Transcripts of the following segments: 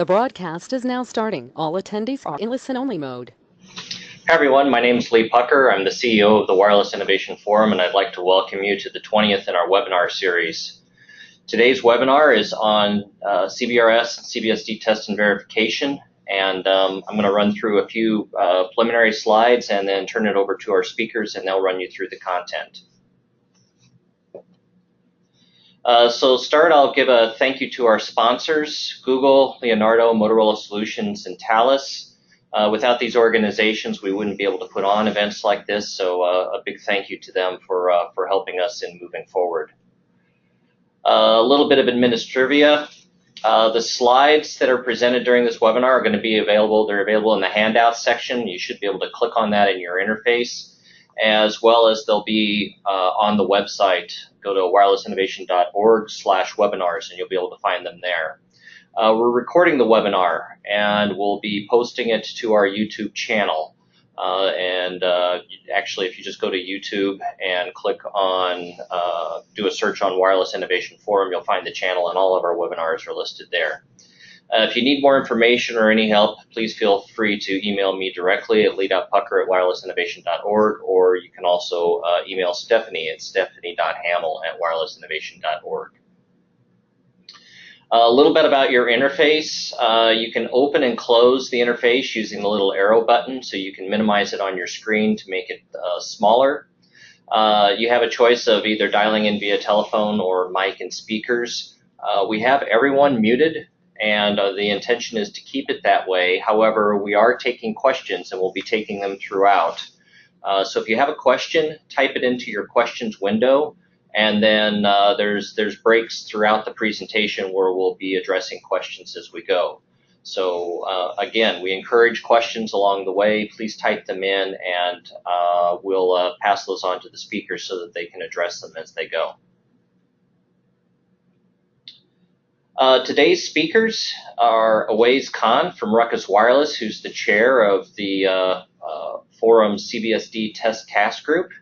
The broadcast is now starting. All attendees are in listen-only mode. Hi everyone, my name is Lee Pucker. I'm the CEO of the Wireless Innovation Forum, and I'd like to welcome you to the 20th in our webinar series. Today's webinar is on CBRS and CBSD test and verification, and I'm going to run through a few preliminary slides and then turn it over to our speakers, and they'll run you through the content. So to start, I'll give a thank you to our sponsors, Google, Leonardo, Motorola Solutions, and Thales. Without these organizations, we wouldn't be able to put on events like this, so a big thank you to them for helping us in moving forward. A little bit of administrivia. The slides that are presented during this webinar are going to be available. They're available in the handouts section. You should be able to click on that in your interface, as well as they'll be on the website. Go to wirelessinnovation.org/webinars and you'll be able to find them there. We're recording the webinar and we'll be posting it to our YouTube channel. Actually, if you just go to YouTube and click on, do a search on Wireless Innovation Forum, you'll find the channel, and all of our webinars are listed there. If you need more information or any help, please feel free to email me directly at lee.pucker@wirelessinnovation.org, or you can also email Stephanie at stephanie.hamill@wirelessinnovation.org. A little bit about your interface. You can open and close the interface using the little arrow button, so you can minimize it on your screen to make it smaller. You have a choice of either dialing in via telephone or mic and speakers. We have everyone muted, and the intention is to keep it that way. However, we are taking questions, and we'll be taking them throughout. So if you have a question, type it into your questions window, and then there's breaks throughout the presentation where we'll be addressing questions as we go. So again, we encourage questions along the way. Please type them in, and we'll pass those on to the speakers so that they can address them as they go. Today's speakers are Awais Khan from Ruckus Wireless, who's the chair of the Forum CBSD Test Task Group,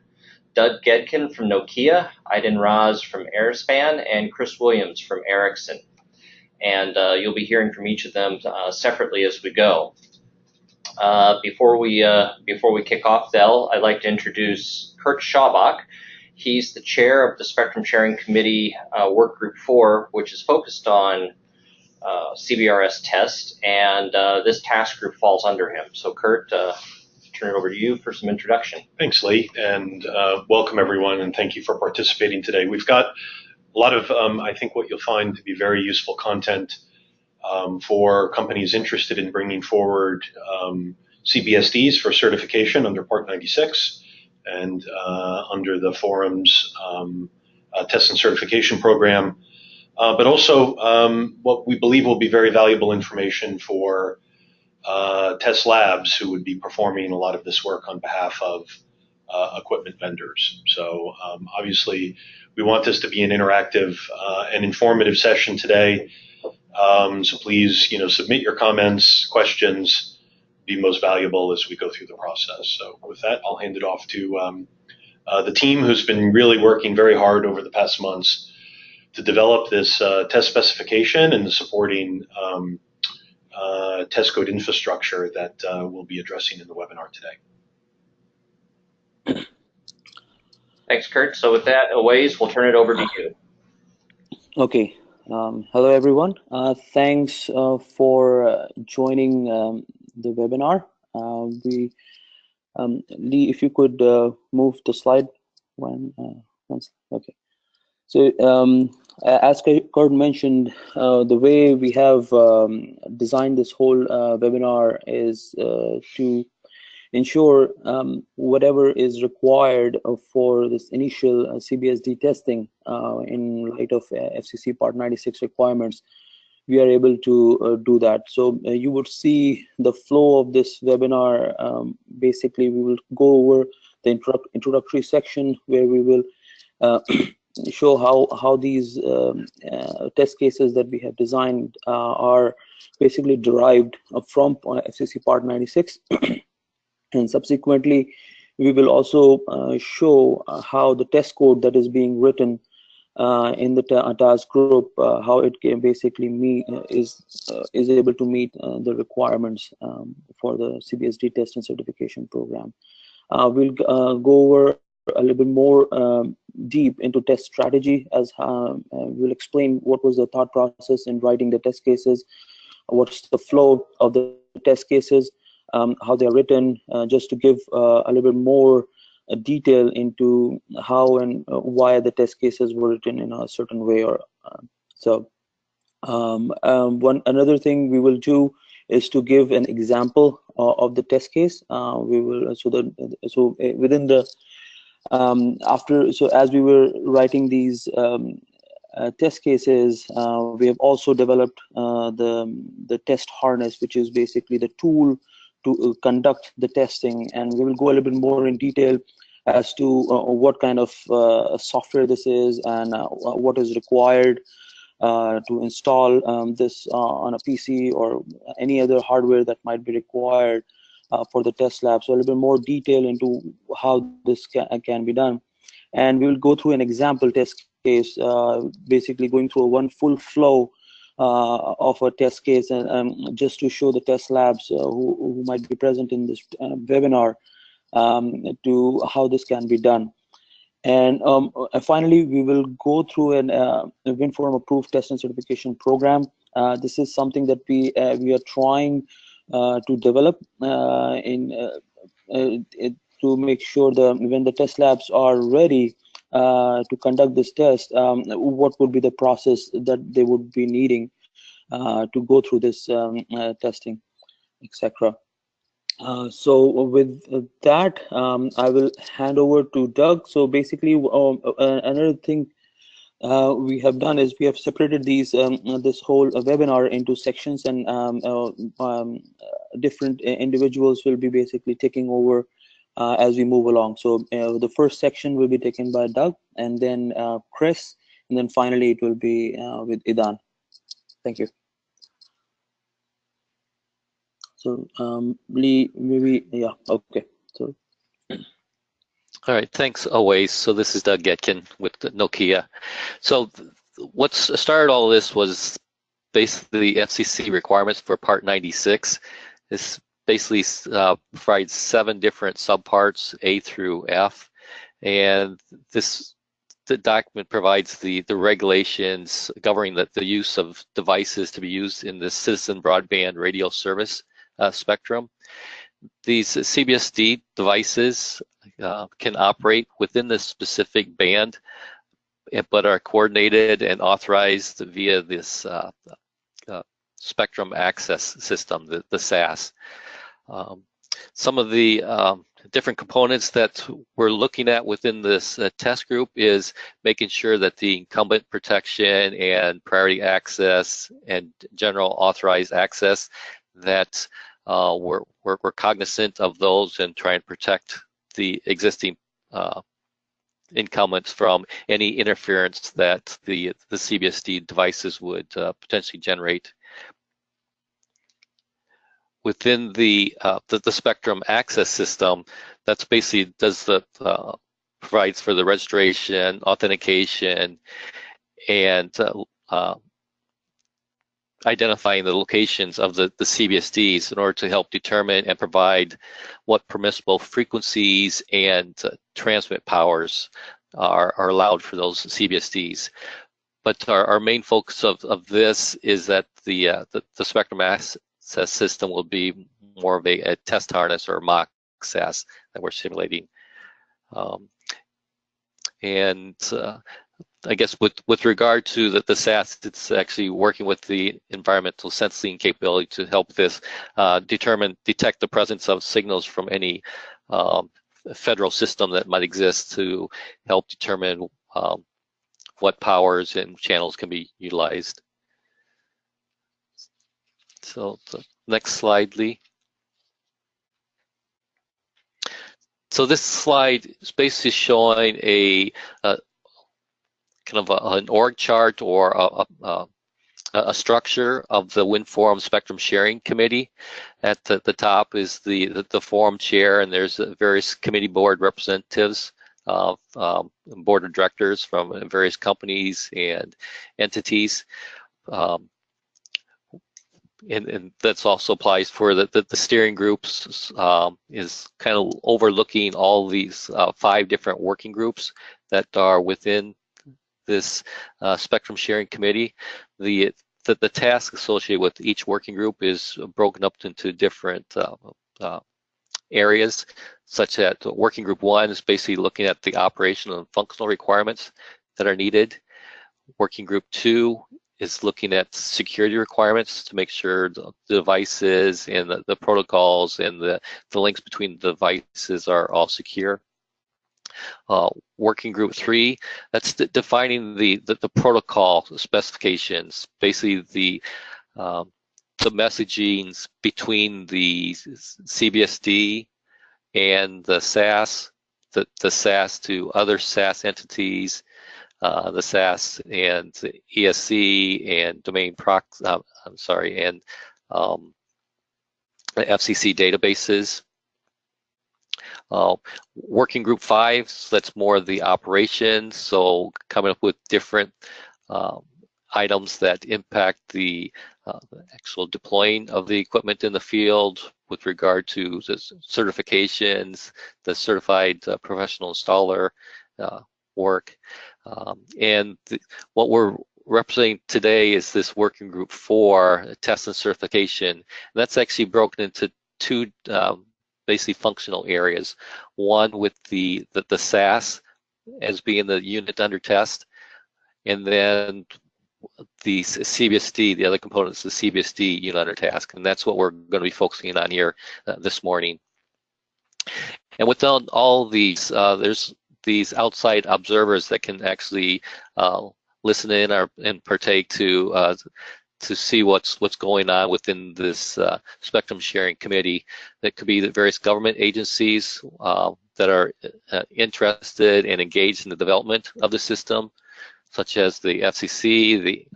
Doug Gedkin from Nokia, Aiden Raz from Airspan, and Chris Williams from Ericsson. And you'll be hearing from each of them separately as we go. Before we kick off, though, I'd like to introduce Kurt Schabach. He's the chair of the Spectrum Sharing Committee Work Group 4, which is focused on CBRS test, and this task group falls under him. So Kurt, turn it over to you for some introduction. Thanks, Lee, and welcome everyone, and thank you for participating today. We've got a lot of, I think, what you'll find to be very useful content for companies interested in bringing forward CBSDs for certification under Part 96 and under the Forum's Test and Certification Program, but also what we believe will be very valuable information for test labs who would be performing a lot of this work on behalf of equipment vendors. So obviously we want this to be an interactive and informative session today. So please, submit your comments, questions, be most valuable as we go through the process. So with that, I'll hand it off to the team who's been really working very hard over the past months to develop this test specification and the supporting test code infrastructure that we'll be addressing in the webinar today. Thanks, Kurt. So with that, Awais, we'll turn it over to you. Okay. Hello, everyone. Thanks for joining the webinar. Lee, if you could move the slide one. Okay. So as Kurt mentioned, the way we have designed this whole webinar is to ensure whatever is required for this initial CBSD testing in light of FCC Part 96 requirements, we are able to do that. So you would see the flow of this webinar. Basically, we will go over the introductory section where we will show how these test cases that we have designed are basically derived from FCC Part 96. And subsequently, we will also show how the test code that is being written in the task group, how it can basically is able to meet the requirements for the CBSD test and certification program. We'll go over a little bit more deep into test strategy, as we'll explain what was the thought process in writing the test cases, what's the flow of the test cases, how they are written, just to give a little bit more detail into how and why the test cases were written in a certain way. Or another thing we will do is to give an example of the test case. We will within the as we were writing these test cases, we have also developed the test harness, which is basically the tool to conduct the testing, and we will go a little bit more in detail as to what kind of software this is and what is required to install this on a PC or any other hardware that might be required for the test lab. So a little bit more detail into how this can be done. And we'll go through an example test case, basically going through one full flow of a test case, and just to show the test labs who might be present in this webinar to how this can be done. And finally, we will go through an WINNF Approved Test and Certification program. This is something that we are trying to develop to make sure that when the test labs are ready to conduct this test, what would be the process that they would be needing to go through this testing, etc. So with that, I will hand over to Doug. So basically, another thing we have done is we have separated these this whole webinar into sections, and different individuals will be basically taking over as we move along. So the first section will be taken by Doug, and then Chris, and then finally it will be with Idan. Thank you. So Lee, maybe, yeah, okay. So. All right, thanks, Awais. So this is Doug Getkin with Nokia. So what started all this was basically the FCC requirements for Part 96. This basically provides 7 different subparts, A through F, and the document provides the regulations governing the use of devices to be used in the citizen broadband radio service spectrum. These CBSD devices can operate within this specific band, but are coordinated and authorized via this spectrum access system, the SAS. Some of the different components that we're looking at within this test group is making sure that the incumbent protection and priority access and general authorized access, that we're cognizant of those and try and protect the existing incumbents from any interference that the CBSD devices would potentially generate. Within the spectrum access system, that's basically provides for the registration, authentication, and identifying the locations of the CBSDs in order to help determine and provide what permissible frequencies and transmit powers are allowed for those CBSDs. But our main focus of this is that the spectrum access system will be more of a test harness or Mock-SAS that we're simulating. I guess with regard to the SAS, it's actually working with the environmental sensing capability to help this detect the presence of signals from any federal system that might exist to help determine what powers and channels can be utilized. So the next slide, Lee. So this slide is basically showing a kind of an org chart or a structure of the WINNF Spectrum Sharing Committee. At the top is the forum chair, and there's various committee board representatives of board of directors from various companies and entities. And that's also applies for the steering groups, is kind of overlooking all these 5 different working groups that are within this spectrum sharing committee. The task associated with each working group is broken up into different areas, such that working group 1 is basically looking at the operational and functional requirements that are needed. Working group 2 is looking at security requirements to make sure the devices and the protocols and the links between the devices are all secure. Working group 3, that's defining the protocol specifications, basically the messagings between the CBSD and the SAS, the SAS to other SAS entities, the SAS and ESC and domain prox, and the FCC databases. Working group 5, so that's more of the operations, so coming up with different items that impact the actual deploying of the equipment in the field with regard to the certifications, the certified professional installer work. What we're representing today is this working group 4, test and certification. And that's actually broken into 2 basically functional areas. One with the SAS as being the unit under test, and then the CBSD, the other components, the CBSD unit under task. And that's what we're going to be focusing on here this morning. And within all these, there's these outside observers that can actually listen in and partake to see what's going on within this spectrum sharing committee. That could be the various government agencies that are interested and engaged in the development of the system, such as the FCC,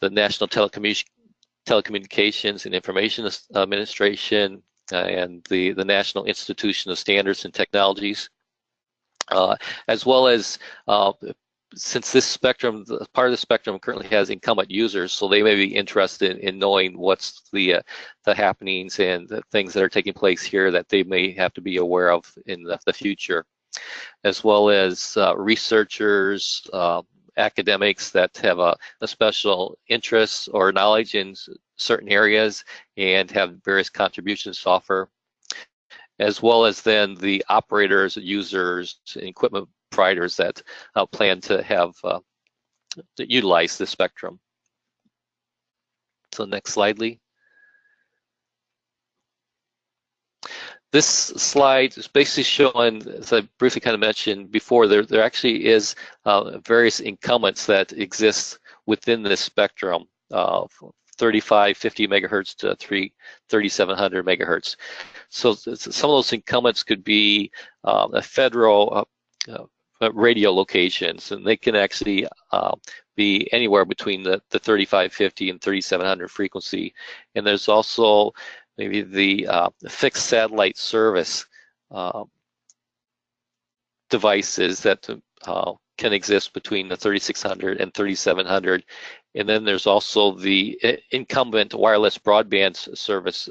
the National Telecommunications and Information Administration, and the National Institution of Standards and Technologies, as well as since this spectrum, part of the spectrum currently has incumbent users, so they may be interested in knowing what's the happenings and the things that are taking place here that they may have to be aware of in the future, as well as researchers, academics that have a special interest or knowledge in certain areas and have various contributions to offer, as well as then the operators, users, and equipment providers that plan to have to utilize the spectrum. So next slide, Lee. This slide is basically showing, as I briefly kind of mentioned before, there actually is various incumbents that exist within this spectrum of 3550 megahertz to 3700 megahertz. So some of those incumbents could be a federal radio locations, and they can actually be anywhere between the 3550 and 3700 frequency. And there's also maybe the fixed satellite service devices that can exist between the 3600 and 3700. And then there's also the incumbent wireless broadband service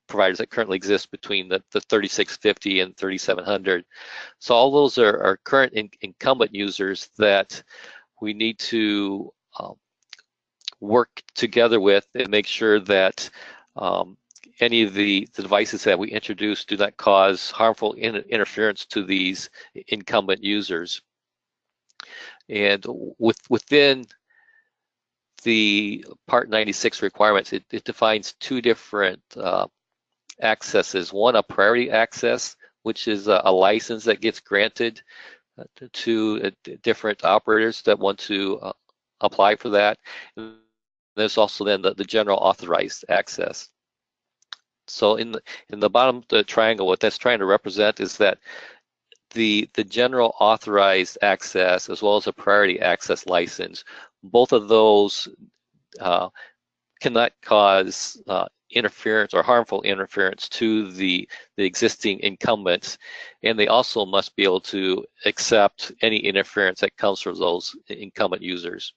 providers that currently exist between the 3650 and 3700. So all those are current incumbent users that we need to work together with and make sure that any of the devices that we introduce do not cause harmful interference to these incumbent users. And within the Part 96 requirements, it defines 2 different accesses. One, a priority access, which is a license that gets granted to different operators that want to apply for that. And there's also then the general authorized access. So in the bottom of the triangle, what that's trying to represent is that the general authorized access as well as a priority access license, both of those cannot cause interference or harmful interference to the existing incumbents, and they also must be able to accept any interference that comes from those incumbent users.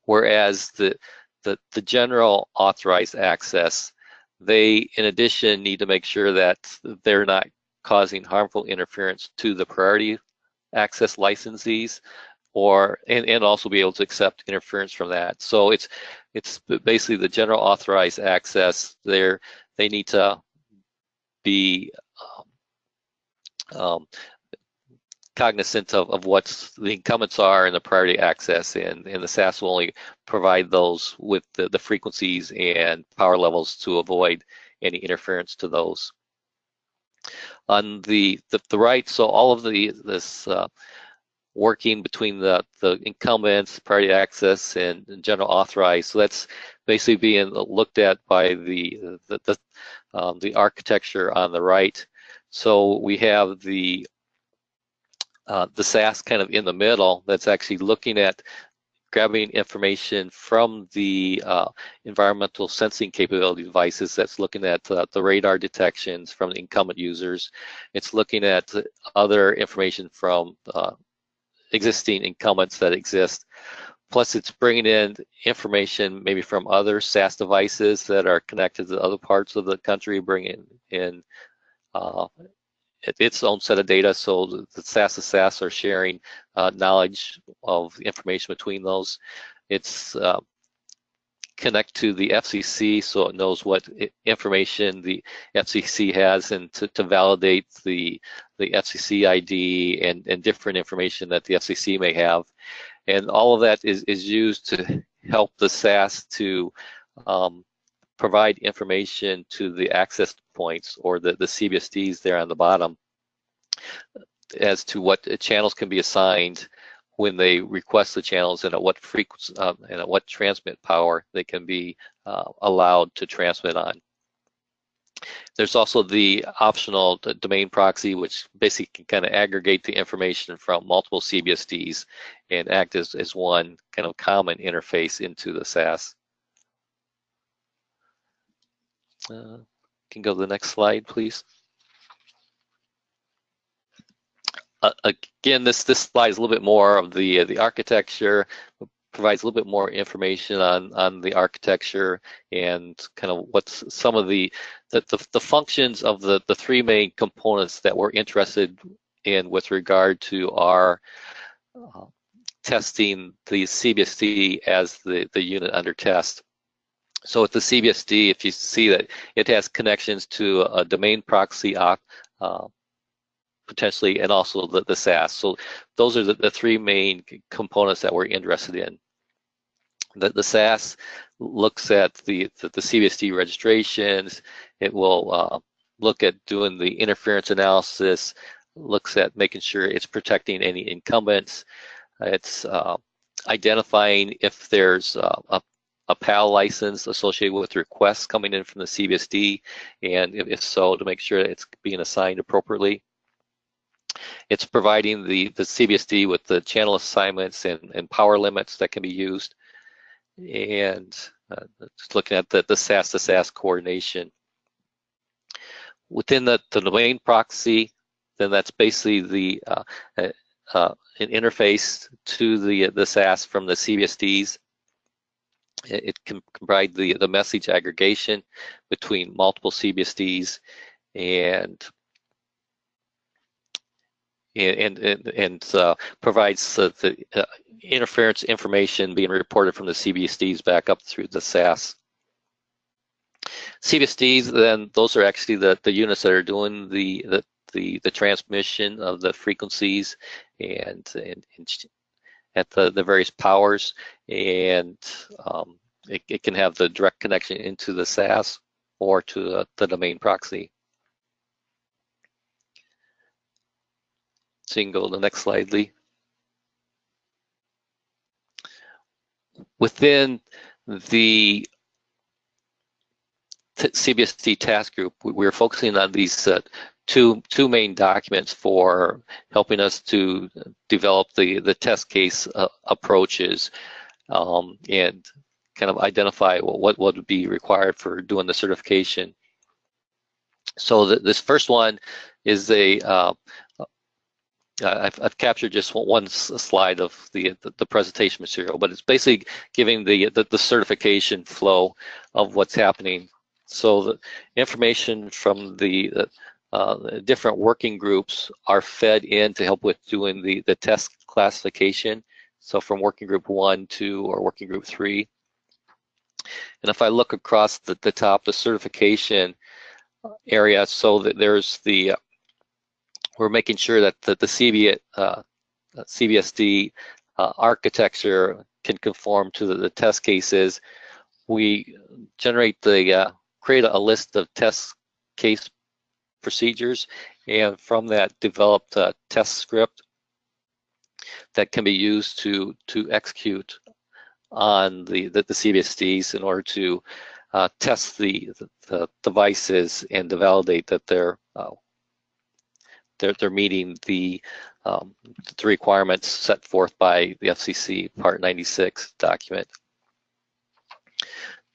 Whereas the general authorized access, they in addition need to make sure that they're not causing harmful interference to the priority access licensees, and also be able to accept interference from that. So it's basically the general authorized access. They need to be cognizant of what the incumbents are and the priority access, and the SAS will only provide those with the frequencies and power levels to avoid any interference to those. On the right, so all of this working between the incumbents, priority access, and general authorized. So that's basically being looked at by the architecture on the right. So we have the SAS kind of in the middle that's actually looking at grabbing information from the environmental sensing capability devices. That's looking at the radar detections from the incumbent users. It's looking at other information from existing incumbents that exist. Plus it's bringing in information maybe from other SAS devices that are connected to other parts of the country, bringing in its own set of data. So the SAS are sharing knowledge of information between those. It's connect to the FCC, so it knows what information the FCC has, and to validate the FCC ID and different information that the FCC may have. And all of that is used to help the SAS to provide information to the access points, or the CBSDs there on the bottom, as to what channels can be assigned when they request the channels, and at what frequency and at what transmit power they can be allowed to transmit on. There's also the optional domain proxy, which basically can kind of aggregate the information from multiple CBSDs and act as one kind of common interface into the SAS. Can go to the next slide, please. Again, this slide is a little bit more of the architecture, provides a little bit more information on the architecture and kind of what's some of the functions of the three main components that we're interested in with regard to our testing the CBSD as the unit under test. So with the CBSD, if you see that it has connections to a domain proxy potentially, and also the SAS. So those are the three main components that we're interested in. The SAS looks at the CBSD registrations. It will look at doing the interference analysis, looks at making sure it's protecting any incumbents. It's identifying if there's a PAL license associated with requests coming in from the CBSD, and if so, to make sure it's being assigned appropriately. It's providing the CBSD with the channel assignments and power limits that can be used, and just looking at the SAS to SAS coordination. Within the domain proxy, then that's basically an interface to the SAS from the CBSDs. It can provide the message aggregation between multiple CBSDs and provides the interference information being reported from the CBSDs back up through the SAS. CBSDs, then, those are actually the units that are doing the transmission of the frequencies and at the various powers, and it can have the direct connection into the SAS or to the domain proxy. So you can go to the next slide, Lee. Within the CBSD task group, we're focusing on these two main documents for helping us to develop the test case approaches, and kind of identify what would be required for doing the certification. So this first one is I've captured just one slide of the presentation material, but it's basically giving the certification flow of what's happening. So the information from the different working groups are fed in to help with doing the test classification. So from working group 1, 2, or working group 3. And if I look across the top, the certification area, so that there's we're making sure that the CBSD architecture can conform to the test cases. We generate create a list of test case procedures, and from that developed a test script that can be used to execute on the CBSDs in order to test the devices and to validate that they're meeting the requirements set forth by the FCC Part 96 document.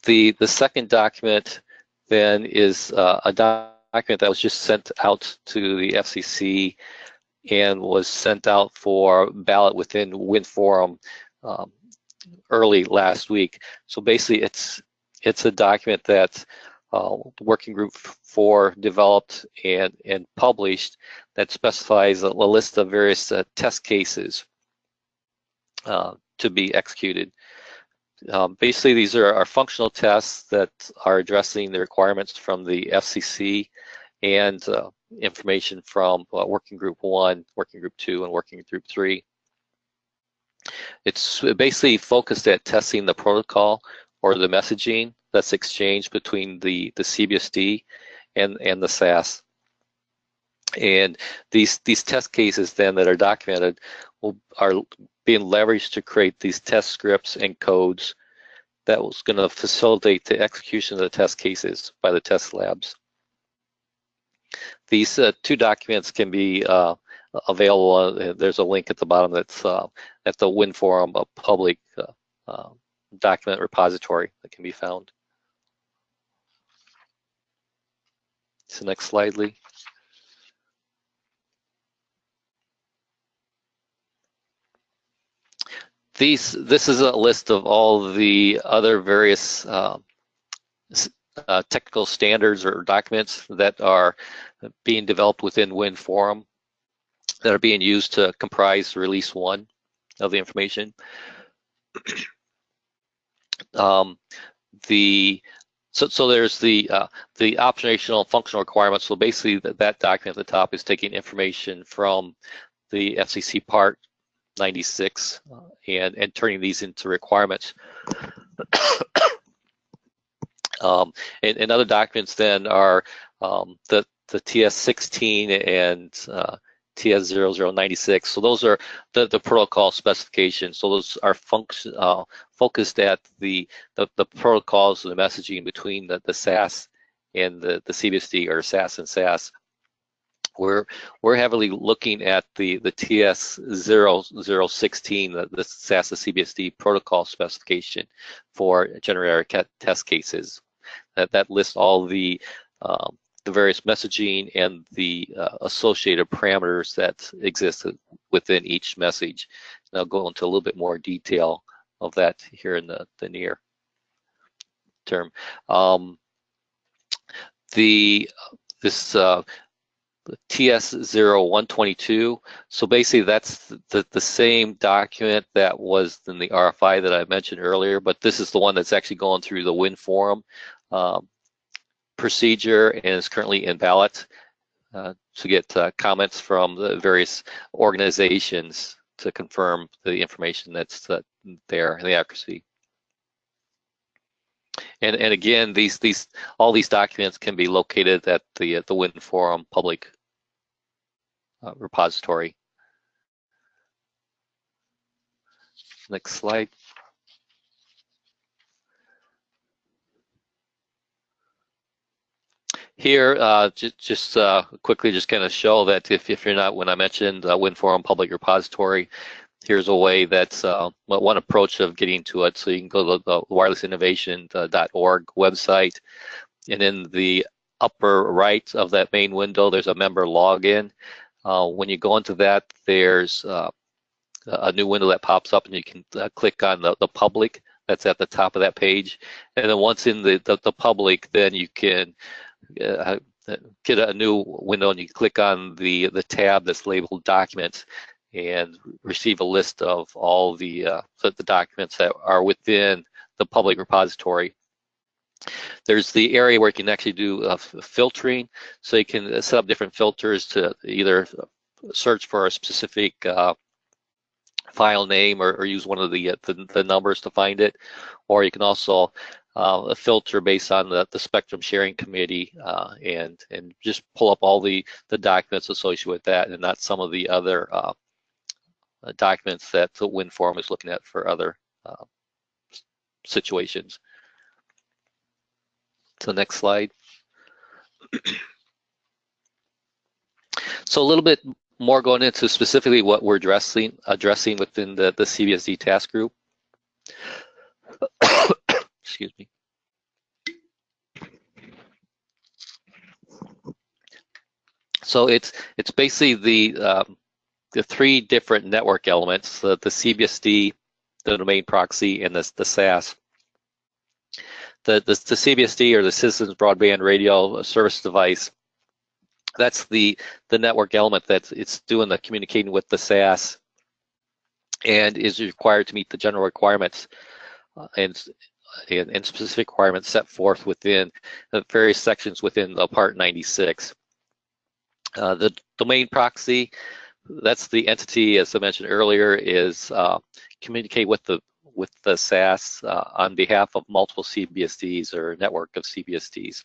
The second document then is a document that was just sent out to the FCC and was sent out for ballot within WinForum early last week. So basically it's a document that Working Group 4 developed and published that specifies a list of various test cases to be executed. Basically, these are functional tests that are addressing the requirements from the FCC and information from Working Group 1, Working Group 2, and Working Group 3. It's basically focused at testing the protocol or the messaging that's exchanged between the CBSD and the SAS. And these test cases then that are documented are being leveraged to create these test scripts and codes that was going to facilitate the execution of the test cases by the test labs. These two documents can be available. There's a link at the bottom that's at the WinForum, a public document repository that can be found. So next slide, Lee. This is a list of all the other various technical standards or documents that are being developed within WinForum that are being used to comprise release 1 of the information. So there's the operational functional requirements. So basically that document at the top is taking information from the FCC Part 96 and turning these into requirements. And other documents then are the TS16 and TS0096. So those are the protocol specifications. So those are focused at the protocols and the messaging between the SAS and the CBSD, or SAS and SAS. We're heavily looking at the TS0016, the SAS and CBSD protocol specification for generator test cases. That lists all the various messaging and the associated parameters that exist within each message. And I'll go into a little bit more detail of that here in the near term. This TS0122, so basically that's the same document that was in the RFI that I mentioned earlier, but this is the one that's actually going through the WinForum procedure and is currently in ballot to get comments from the various organizations to confirm the information that's there and the accuracy. And again, all these documents can be located at the WinForum public repository. Next slide. Here, quickly, just kind of show that if you're not, when I mentioned WinForum public repository, here's a way that's one approach of getting to it. So you can go to the wirelessinnovation.org website, and in the upper right of that main window, there's a member login. When you go into that, there's a new window that pops up, and you can click on the public that's at the top of that page. And then once in the public, then you can get a new window, and you click on the tab that's labeled Documents, and receive a list of all the documents that are within the public repository. There's the area where you can actually do filtering, so you can set up different filters to either search for a specific file name or use one of the numbers to find it, or you can also filter based on the Spectrum Sharing Committee and just pull up all the documents associated with that, and not some of the other documents that the WinForum is looking at for other situations. So next slide. So a little bit more going into specifically what we're addressing within the CBSD task group. Excuse me. So it's basically the three different network elements: the CBSD, the domain proxy, and the SAS. The CBSD, or the Citizens Broadband Radio Service Device, that's the network element that it's doing the communicating with the SAS, and is required to meet the general requirements and specific requirements set forth within the various sections within the Part 96. The domain proxy, that's the entity, as I mentioned earlier, is communicate with the SAS on behalf of multiple CBSDs or network of CBSDs.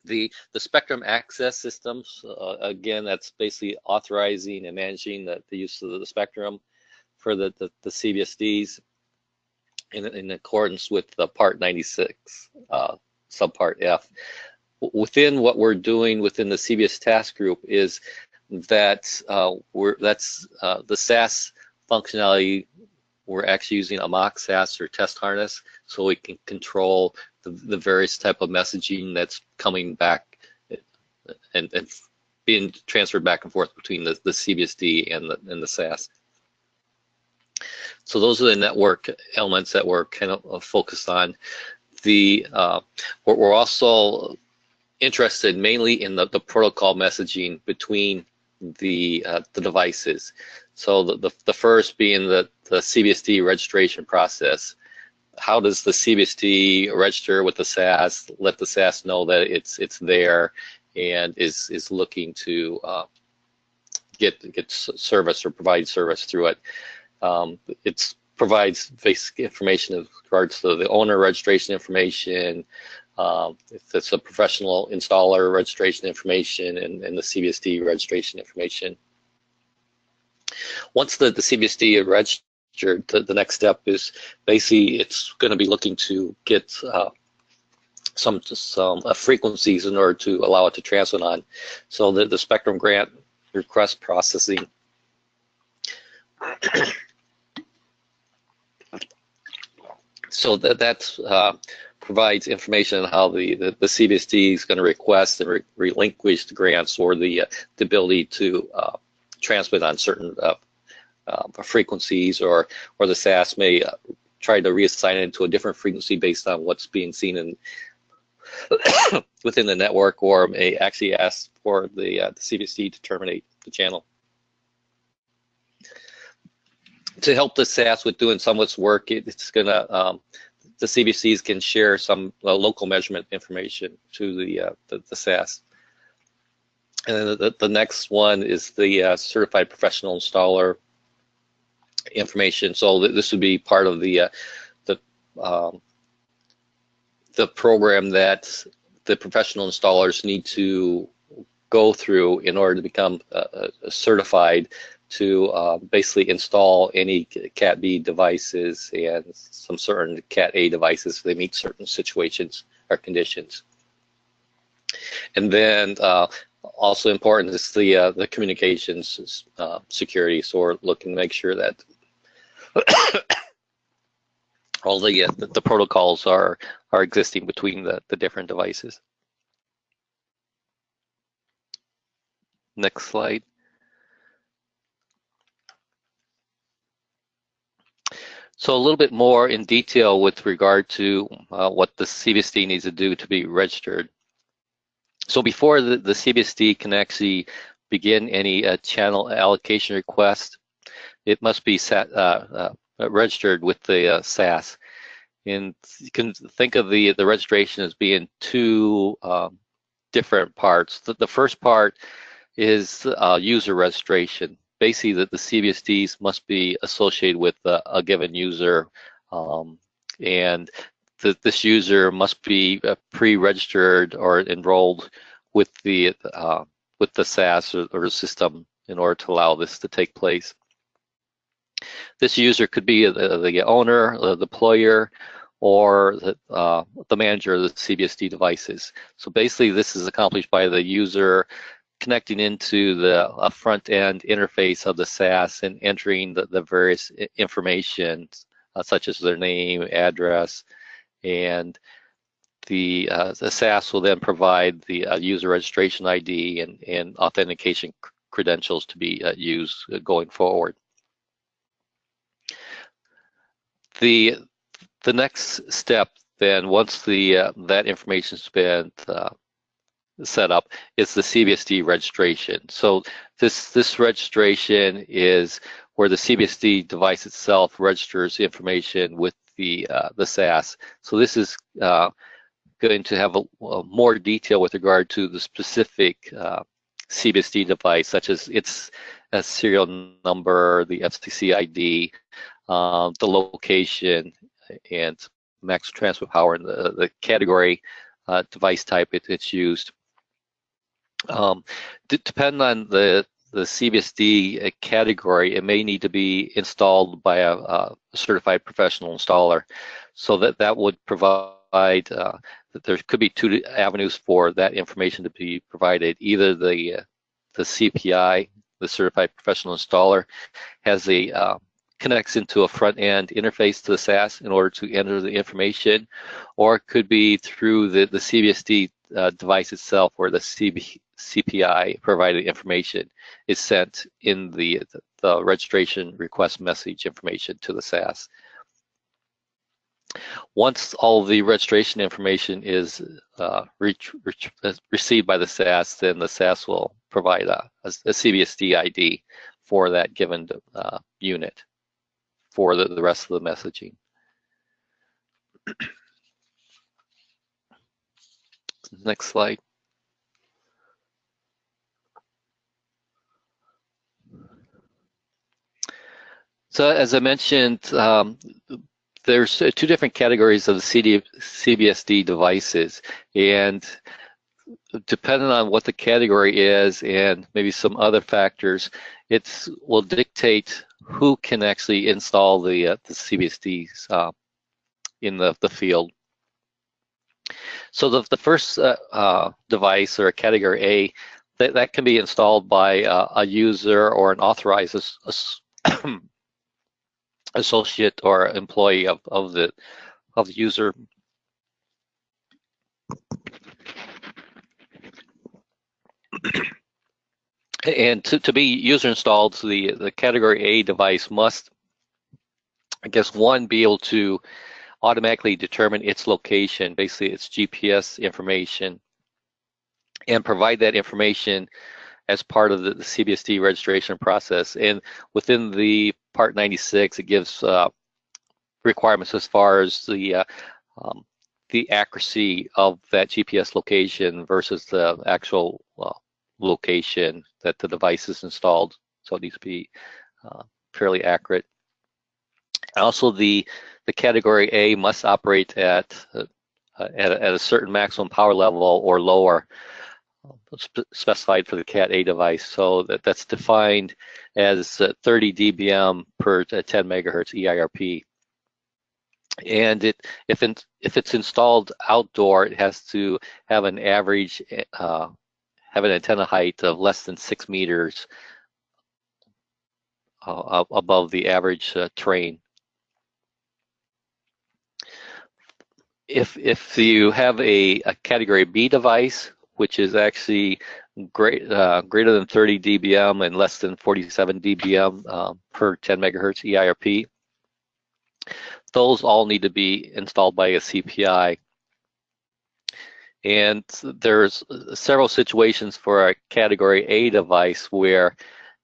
The Spectrum Access Systems, again, that's basically authorizing and managing the use of the spectrum for the CBSDs in accordance with the Part 96, subpart F. Within what we're doing within the CBS task group is that the SAS functionality. We're actually using a Mock-SAS or test harness, so we can control the various type of messaging that's coming back and being transferred back and forth between the CBSD and the SAS. So those are the network elements that we're kind of focused on. We're also interested mainly in the protocol messaging between the devices. So the first being the CBSD registration process. How does the CBSD register with the SAS, let the SAS know that it's there and is looking to get service or provide service through it. It provides basic information with regards to the owner registration information, if it's a professional installer registration information, and the CBSD registration information. Once the CBSD is registered, the next step is basically it's going to be looking to get some frequencies in order to allow it to transmit on. So the Spectrum Grant request processing. So that provides information on how the CBSD is going to request and relinquish the grants, or the ability to transmit on certain frequencies, or the SAS may try to reassign it to a different frequency based on what's being seen in within the network, or may actually ask for the CBSD to terminate the channel. To help the SAS with doing some of its work, it's going to the CBSDs can share some local measurement information to the SAS. And then the next one is the certified professional installer information. So this would be part of the program that the professional installers need to go through in order to become certified to basically install any Cat B devices and some certain Cat A devices if they meet certain situations or conditions. And then Also important is the communications security. So we're looking to make sure that all the protocols are existing between the different devices. Next slide. So a little bit more in detail with regard to what the CBSD needs to do to be registered. So before the CBSD can actually begin any channel allocation request, it must be registered with the SAS. And you can think of the registration as being two different parts. The first part is user registration. Basically, the CBSDs must be associated with a given user, and this user must be pre-registered or enrolled with the SAS or system in order to allow this to take place. This user could be the owner, the deployer, or the manager of the CBSD devices. So basically, this is accomplished by the user connecting into the front-end interface of the SAS and entering the various information, such as their name, address, and the SAS will then provide the user registration ID and authentication credentials to be used going forward. The next step then, once that information's been set up, is the CBSD registration. So this registration is where the CBSD device itself registers information with the SAS. So this is going to have a more detail with regard to the specific CBSD device, such as its serial number, the FCC ID, the location, and max transfer power, and the category device type it's used. Depending on the CBSD category, it may need to be installed by a certified professional installer. So that would provide, there could be two avenues for that information to be provided. Either the CPI, the certified professional installer, has connects into a front-end interface to the SAS in order to enter the information, or it could be through the CBSD device itself, where the CPI provided information is sent in the registration request message information to the SAS. Once all the registration information is received by the SAS, then the SAS will provide a CBSD ID for that given unit for the rest of the messaging. Next slide. So as I mentioned, there's two different categories of CBSD devices, and depending on what the category is and maybe some other factors, it will dictate who can actually install the CBSDs in the field. So the first device, or a category A, that can be installed by a user or an authorized associate or employee of the user. And to be user installed, the category A device must, I guess, one, be able to automatically determine its location, basically its GPS information, and provide that information as part of the CBSD registration process. And within the Part 96, it gives requirements as far as the accuracy of that GPS location versus the actual location that the device is installed. So it needs to be fairly accurate. Also, the category A must operate at a certain maximum power level or lower, specified for the Cat A device. So that's defined as 30 dBm per 10 megahertz EIRP. And if it's installed outdoor, it has to have an average have an antenna height of less than 6 meters above the average terrain. If you have a category B device, which is actually greater than 30 dBm and less than 47 dBm per 10 megahertz EIRP, those all need to be installed by a CPI. And there's several situations for a category A device where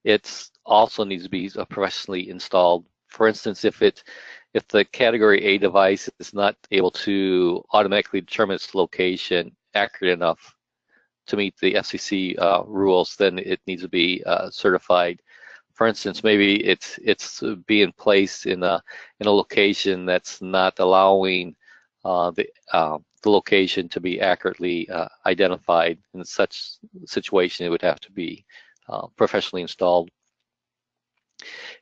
it also needs to be professionally installed. For instance, if the category A device is not able to automatically determine its location accurate enough to meet the FCC rules, then it needs to be certified. For instance, maybe it's being placed in a location that's not allowing the location to be accurately identified. In such situation, it would have to be professionally installed.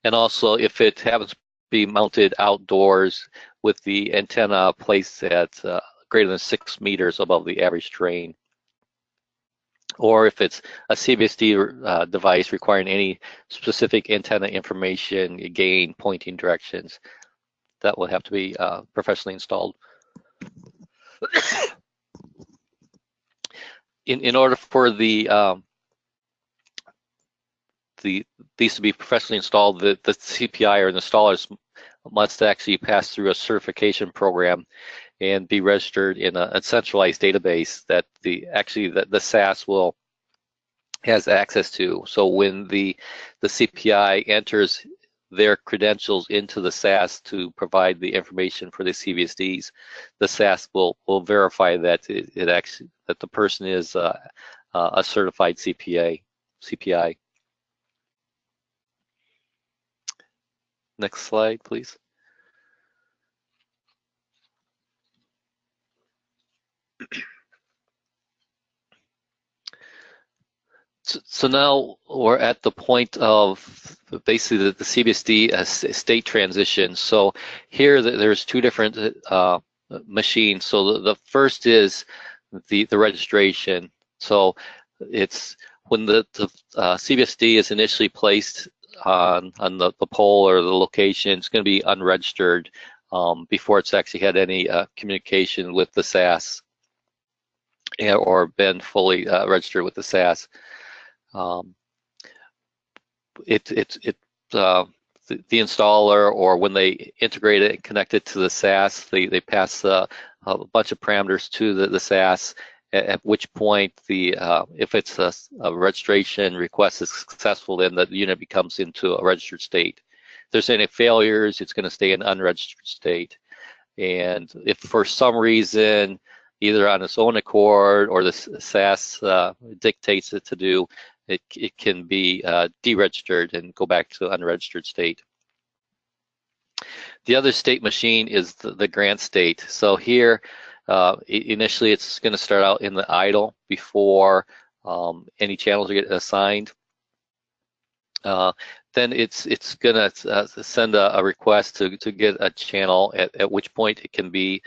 And also, if it happens to be mounted outdoors with the antenna placed at greater than 6 meters above the average terrain, or if it's a CBSD device requiring any specific antenna information, gain, pointing directions, that will have to be professionally installed. In order for these to be professionally installed, the CPI or the installers must actually pass through a certification program and be registered in a centralized database that the SAS has access to. So when the CPI enters their credentials into the SAS to provide the information for the CBSDs, the SAS will verify that that the person is a certified CPI. Next slide, please. So now we're at the point of basically the CBSD state transition. So here there's two different machines. So the first is the registration. So it's when the CBSD is initially placed on the pole or the location, it's going to be unregistered before it's actually had any communication with the SAS or been fully registered with the SAS. The installer, or when they integrate it and connect it to the SAS, they pass a bunch of parameters to the SAS, at which point if it's a registration request is successful, then the unit becomes into a registered state. If there's any failures, it's going to stay in unregistered state. And if for some reason, either on its own accord or the SAS dictates it to do, it can be deregistered and go back to unregistered state. The other state machine is the grant state. So here, initially it's going to start out in the idle before any channels get assigned. Then it's going to send a request to get a channel, at which point it can be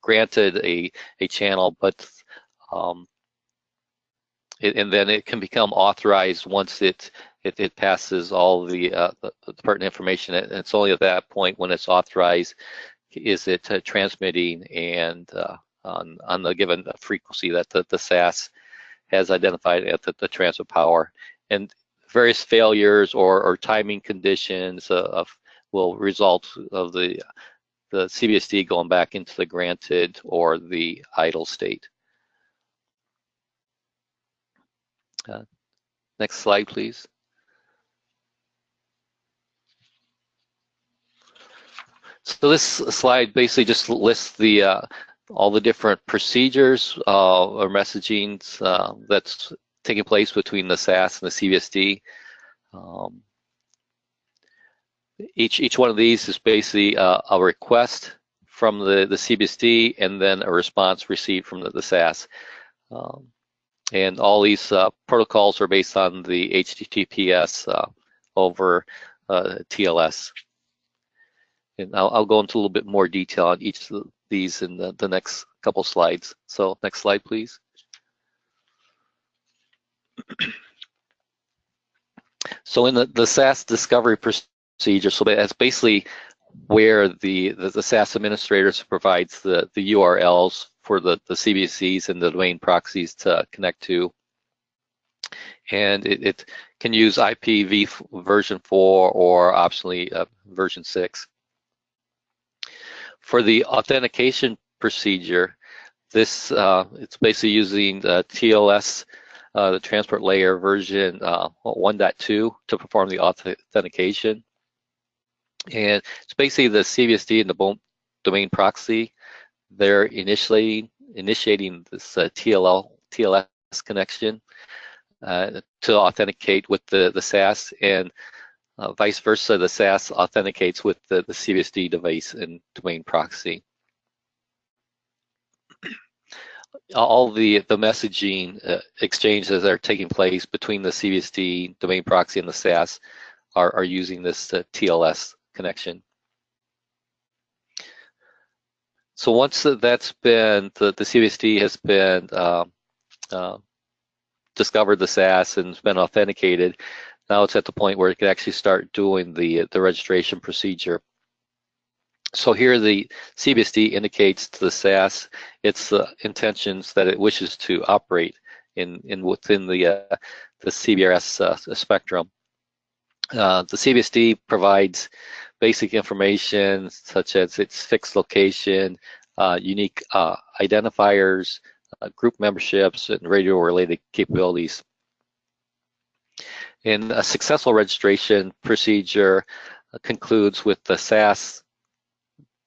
granted a channel, but and then it can become authorized once it passes all the pertinent information. And it's only at that point, when it's authorized, is it transmitting and on the given frequency that the SAS has identified at the transfer power. And various failures or timing conditions will result of the CBSD going back into the granted or the idle state. Next slide, please. So this slide basically just lists all the different procedures or messaging that's taking place between the SAS and the CBSD. Each one of these is basically a request from the CBSD and then a response received from the SAS. And all these protocols are based on the HTTPS over TLS. And I'll go into a little bit more detail on each of these in the next couple slides. So next slide, please. So in the SAS discovery procedure, so that's basically where the SAS administrators provides the URLs for the CBSDs and the domain proxies to connect to. And it can use IPv version 4 or optionally version 6. For the authentication procedure, this it's basically using the TLS, the transport layer version 1.2 to perform the authentication. And it's basically the CBSD and the domain proxy. They're initiating this TLS connection to authenticate with the SAS, and vice versa, the SAS authenticates with the CBSD device and domain proxy. All the messaging exchanges that are taking place between the CBSD, domain proxy, and the SAS are using this TLS connection. So once that's been, the CBSD has been discovered the SAS and has been authenticated, now it's at the point where it can actually start doing the registration procedure. So here the CBSD indicates to the SAS its intentions that it wishes to operate within the CBRS spectrum. The CBSD provides basic information such as its fixed location, unique identifiers, group memberships, and radio-related capabilities. And a successful registration procedure concludes with the SAS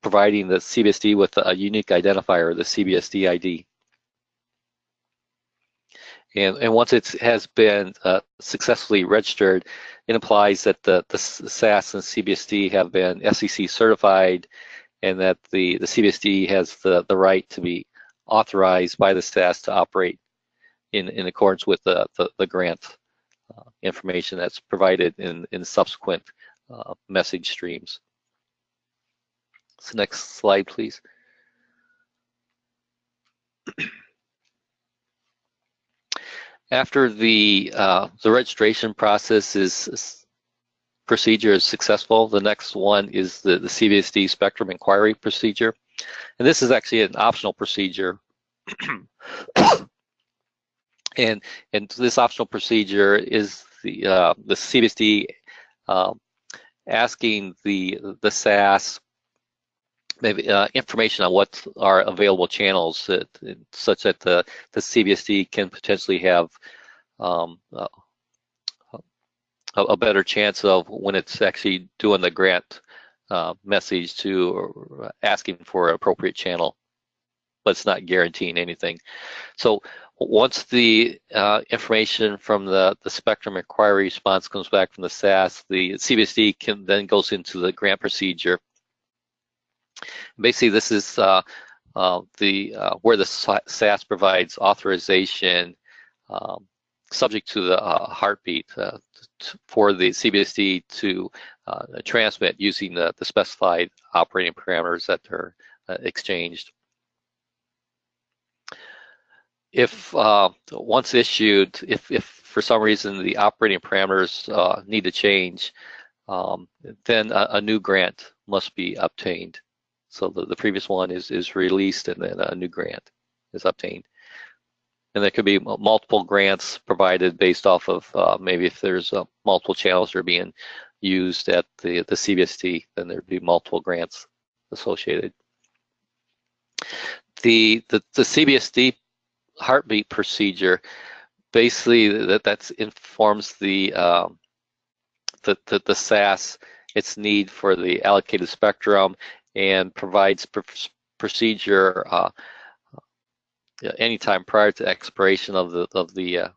providing the CBSD with a unique identifier, the CBSD ID. And once it has been successfully registered, it implies that the SAS and CBSD have been SEC certified, and that the CBSD has the right to be authorized by the SAS to operate in accordance with the grant information that's provided in subsequent message streams. So next slide, please. After the registration procedure is successful, the next one is the CBSD spectrum inquiry procedure, and this is actually an optional procedure. and this optional procedure is the CBSD asking the SAS maybe information on what are available channels such that the CBSD can potentially have a better chance of when it's actually doing the grant message to asking for an appropriate channel, but it's not guaranteeing anything. So once the information from the spectrum inquiry response comes back from the SAS, the CBSD can then goes into the grant procedure. Basically, this is where the SAS provides authorization subject to the heartbeat for the CBSD to transmit using the specified operating parameters that are exchanged. If once issued, if for some reason the operating parameters need to change, then a new grant must be obtained. So the previous one is released, and then a new grant is obtained. And there could be multiple grants provided based off of maybe if there's multiple channels that are being used at the CBSD, then there'd be multiple grants associated. The CBSD heartbeat procedure basically that informs the SAS its need for the allocated spectrum, and provides procedure anytime prior to expiration of the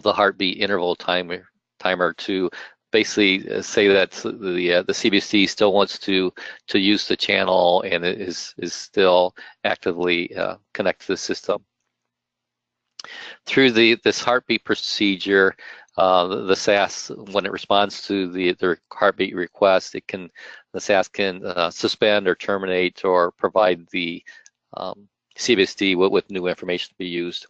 heartbeat interval timer to basically say that the CBSD still wants to use the channel and it is still actively connected to the system. Through this heartbeat procedure, the SAS, when it responds to the heartbeat request, the SAS can suspend or terminate or provide the CBSD with new information to be used.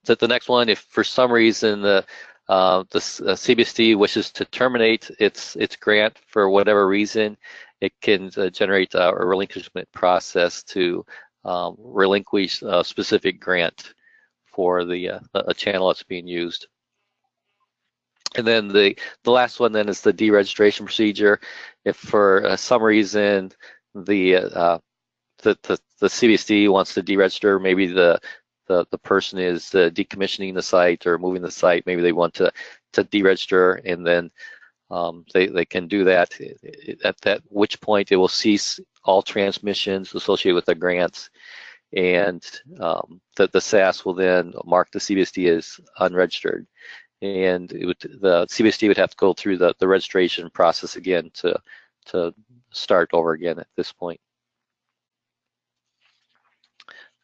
So the next one, if for some reason the CBSD wishes to terminate its grant for whatever reason, it can generate a relinquishment process to relinquish a specific grant for a channel that's being used. And then the last one then is the deregistration procedure. If for some reason the CBSD wants to deregister, maybe the person is decommissioning the site or moving the site, maybe they want to deregister, and then they can do that. At that which point it will cease all transmissions associated with the grants, and the SAS will then mark the CBSD as unregistered, and the CBSD would have to go through the registration process again to start over again at this point.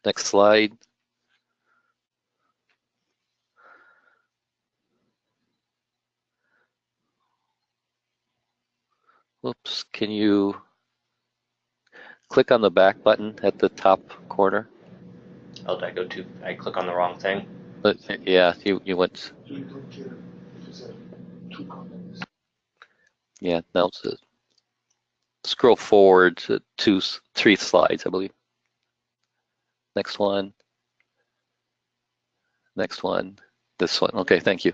Next slide. Whoops, can you click on the back button at the top corner? Oh, did I click on the wrong thing? Yeah, you went. Yeah, now scroll forward to 3 slides, I believe. Next one. Next one. This one. Okay, thank you.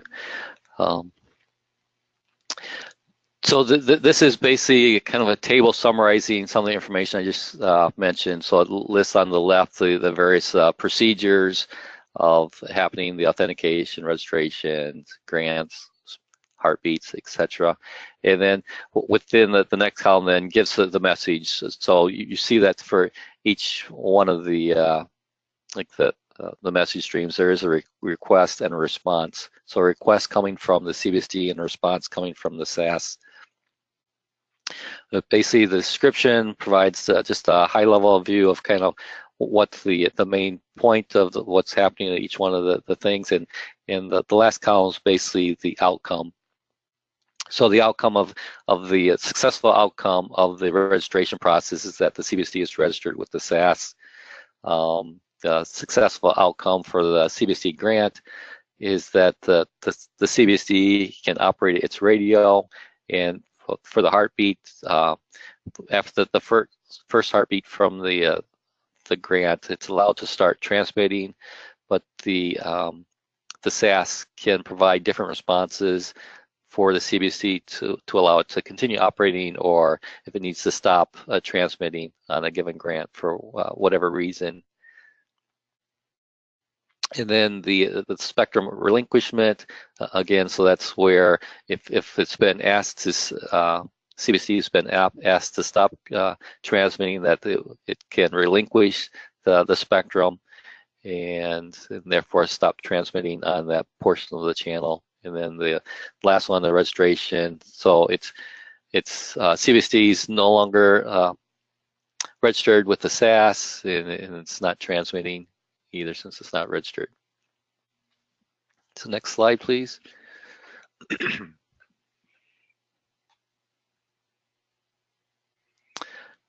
So this is basically kind of a table summarizing some of the information I just mentioned. So it lists on the left the various procedures of happening, the authentication, registration, grants, heartbeats, etc. And then within the next column then gives the message. So you see that for each one of the message streams, there is a request and a response. So a request coming from the CBSD and a response coming from the SAS. Basically, the description provides just a high-level view of kind of what the main point of what's happening at each one of the things, and the last column is basically the outcome. So the outcome of the successful outcome of the registration process is that the CBSD is registered with the SAS. The successful outcome for the CBSD grant is that the CBSD can operate its radio, and for the heartbeat, after the first heartbeat from the grant, it's allowed to start transmitting, but the SAS can provide different responses for the CBSD to allow it to continue operating, or if it needs to stop transmitting on a given grant for whatever reason. And then the spectrum relinquishment, again, so that's where if it's been asked to, CBSD has been asked to stop transmitting, that it can relinquish the spectrum and therefore stop transmitting on that portion of the channel. And then the last one, the registration, so it's CBSD is no longer registered with the SAS, and it's not transmitting either since it's not registered. So next slide, please.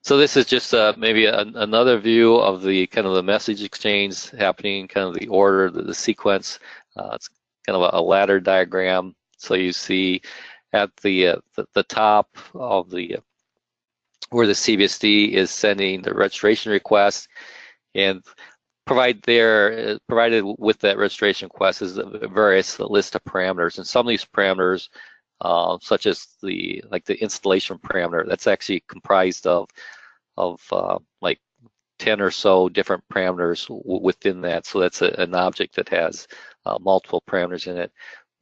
So this is just maybe another view of the kind of the message exchange happening, kind of the order, the sequence. It's kind of a ladder diagram. So you see at the top of where the CBSD is sending the registration request, and provided with that registration request is a various list of parameters, and some of these parameters, such as the installation parameter, that's actually comprised of like 10 or so different parameters within that. So that's an object that has multiple parameters in it.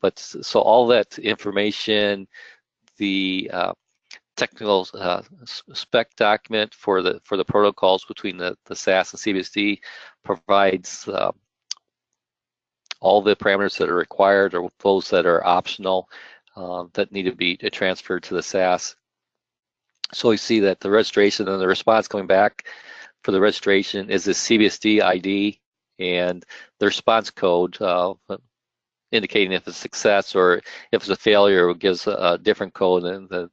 But so all that information, the technical spec document for the protocols between the SAS and CBSD provides all the parameters that are required or those that are optional that need to be transferred to the SAS. So we see that the registration and the response coming back for the registration is the CBSD ID, and the response code indicating if it's a success or if it's a failure, it gives a different code, and that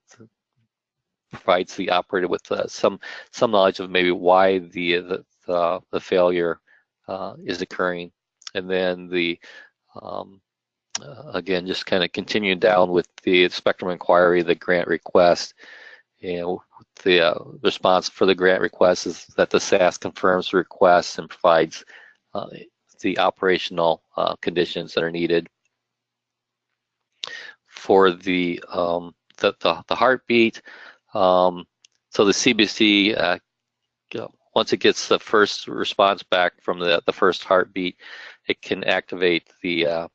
provides the operator with some knowledge of maybe why the failure is occurring. and then the again, just kind of continuing down with the spectrum inquiry, the grant request. And the response for the grant request is that the SAS confirms the request and provides the operational conditions that are needed. For the heartbeat, so the CBSD, once it gets the first response back from the first heartbeat, it can activate the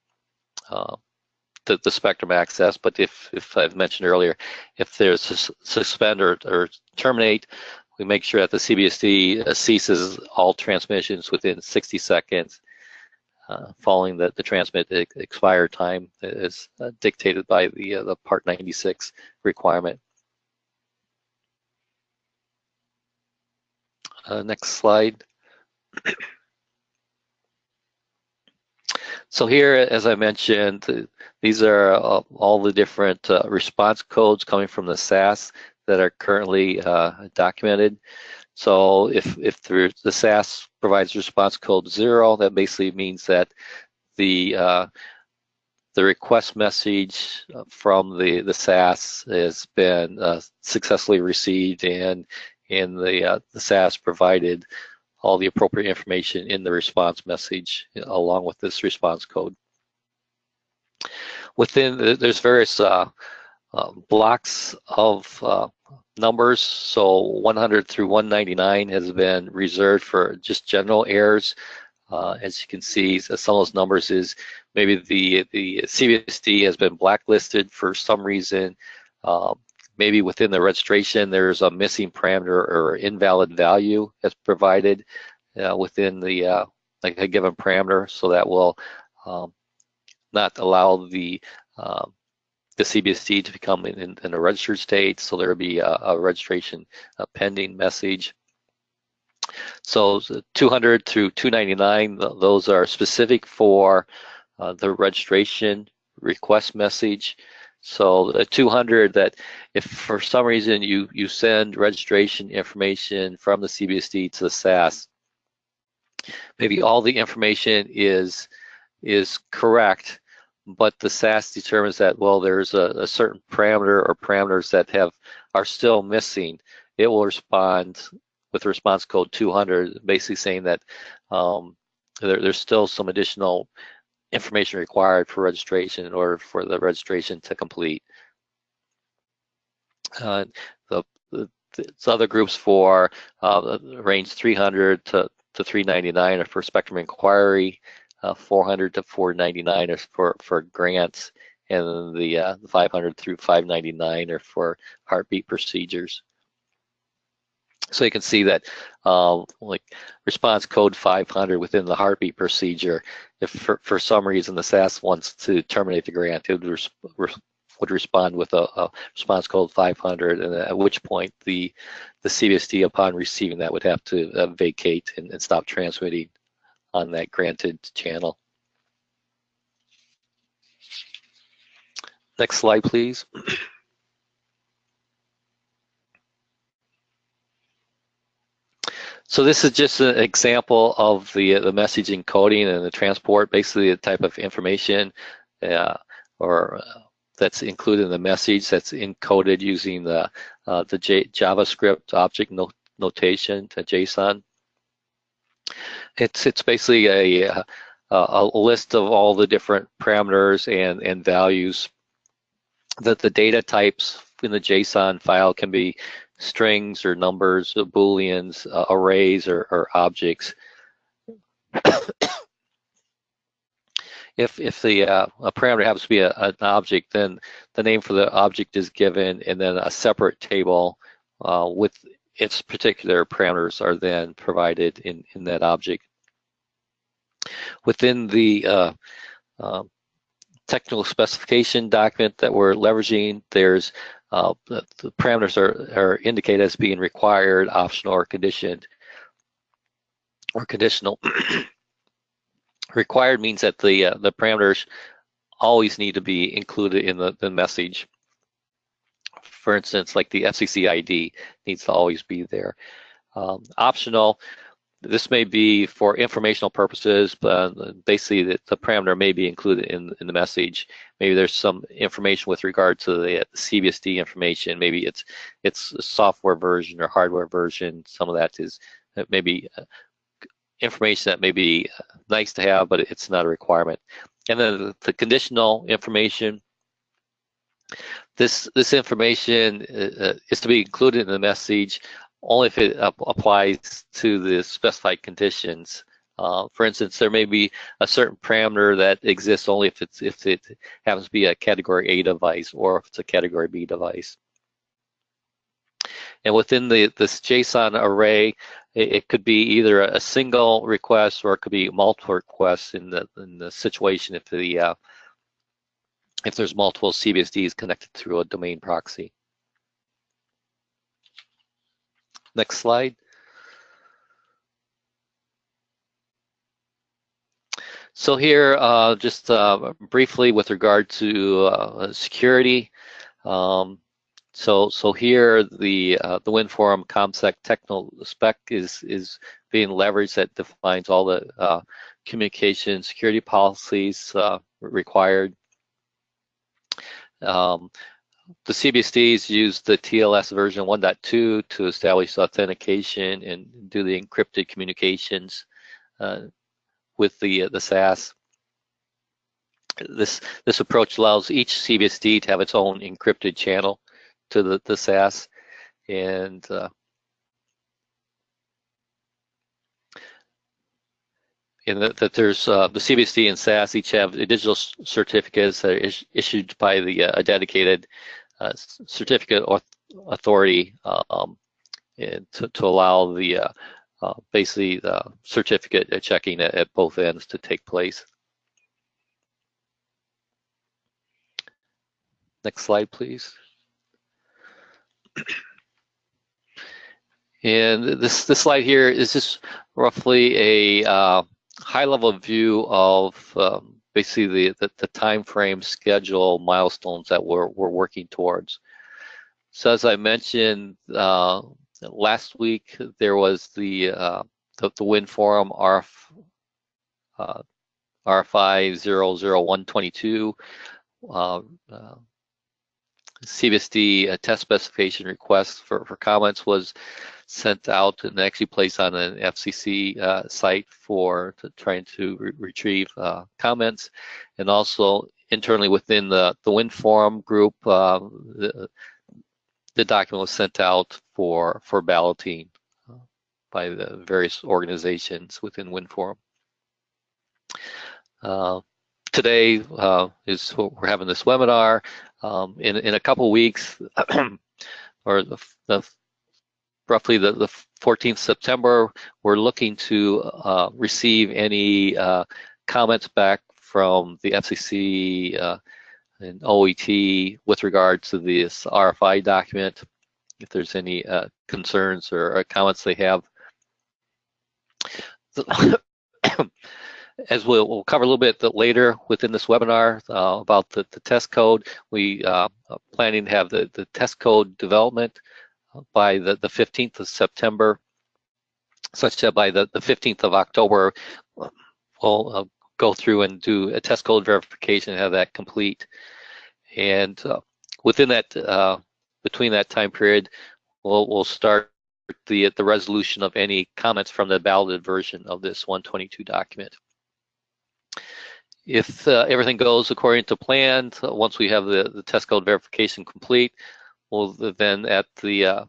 spectrum access. But if I've mentioned earlier, if there's a suspend or terminate, we make sure that the CBSD ceases all transmissions within 60 seconds following the transmit expire time is dictated by the Part 96 requirement. Next slide. So here, as I mentioned, these are all the different response codes coming from the SAS that are currently documented. So if the SAS provides response code 0, that basically means that the request message from the SAS has been successfully received, and the SAS provided all the appropriate information in the response message along with this response code. There's various blocks of numbers, so 100 through 199 has been reserved for just general errors. As you can see, some of those numbers is maybe the CBSD has been blacklisted for some reason. Maybe within the registration there's a missing parameter or invalid value that's provided within the like a given parameter, so that will not allow the CBSD to become in a registered state, so there will be a registration pending message. So 200 through 299, those are specific for the registration request message. So the 200, that if for some reason you send registration information from the CBSD to the SAS, maybe all the information is correct, but the SAS determines that, well, there's a certain parameter or parameters that are still missing, it will respond with response code 200, basically saying that there's still some additional information required for registration in order for the registration to complete. The other groups for range 300 to 399 are for spectrum inquiry, 400 to 499 is for grants, and then the 500 through 599 are for heartbeat procedures. So you can see that like response code 500 within the heartbeat procedure, if for some reason the SAS wants to terminate the grant, it would respond with a response code 500, and at which point the CBSD, upon receiving that, would have to vacate and stop transmitting on that granted channel. Next slide, please. So this is just an example of the message encoding and the transport, basically the type of information that's included in the message that's encoded using the JavaScript object notation to JSON. It's basically a list of all the different parameters and values that the data types in the JSON file can be strings or numbers, or booleans, arrays, or objects. If the a parameter happens to be an object, then the name for the object is given, and then a separate table with its particular parameters are then provided in that object. Within the technical specification document that we're leveraging, there's the parameters are indicated as being required, optional, or conditioned, or conditional. Required means that the parameters always need to be included in the message. For instance, like the FCC ID needs to always be there. Optional this may be for informational purposes, but basically the parameter may be included in the message. Maybe there's some information with regard to the CBSD information. Maybe it's a software version or hardware version. Some of that is maybe information that may be nice to have, but it's not a requirement. And then the conditional information. This information is to be included in the message only if it applies to the specified conditions. For instance, there may be a certain parameter that exists only if it happens to be a category A device or if it's a category B device. And within this JSON array, it could be either a single request or it could be multiple requests in the situation if there's multiple CBSDs connected through a domain proxy. Next slide. So here, just briefly with regard to security. So here, the WinForum ComSec technical spec is being leveraged that defines all the communication security policies required. The CBSDs use the TLS version 1.2 to establish authentication and do the encrypted communications with the SAS. This approach allows each CBSD to have its own encrypted channel to the SAS, and that there's the CBSD and SAS each have digital certificates that are issued by a dedicated certificate authority to allow basically the certificate checking at both ends to take place. Next slide, please. And this slide here is just roughly a high-level view of basically the time frame, schedule, milestones that we're working towards. So as I mentioned last week, there was the WinForum RFI 00122 CBSD test specification request for comments was sent out and actually placed on an FCC site for trying to retrieve comments, and also internally within the WinForum group, the document was sent out for balloting by the various organizations within WinForum. Today is we're having this webinar. In a couple weeks, or roughly the 14th September, we're looking to receive any comments back from the FCC and OET with regard to this RFI document, if there's any concerns or comments they have. As we'll cover a little bit later within this webinar about the test code, we are planning to have the test code development by the 15th of September, such that by the 15th of October, we'll go through and do a test code verification and have that complete. And within that, between that time period, we'll start the resolution of any comments from the balloted version of this 122 document. If everything goes according to plan, once we have the test code verification complete, we'll then at the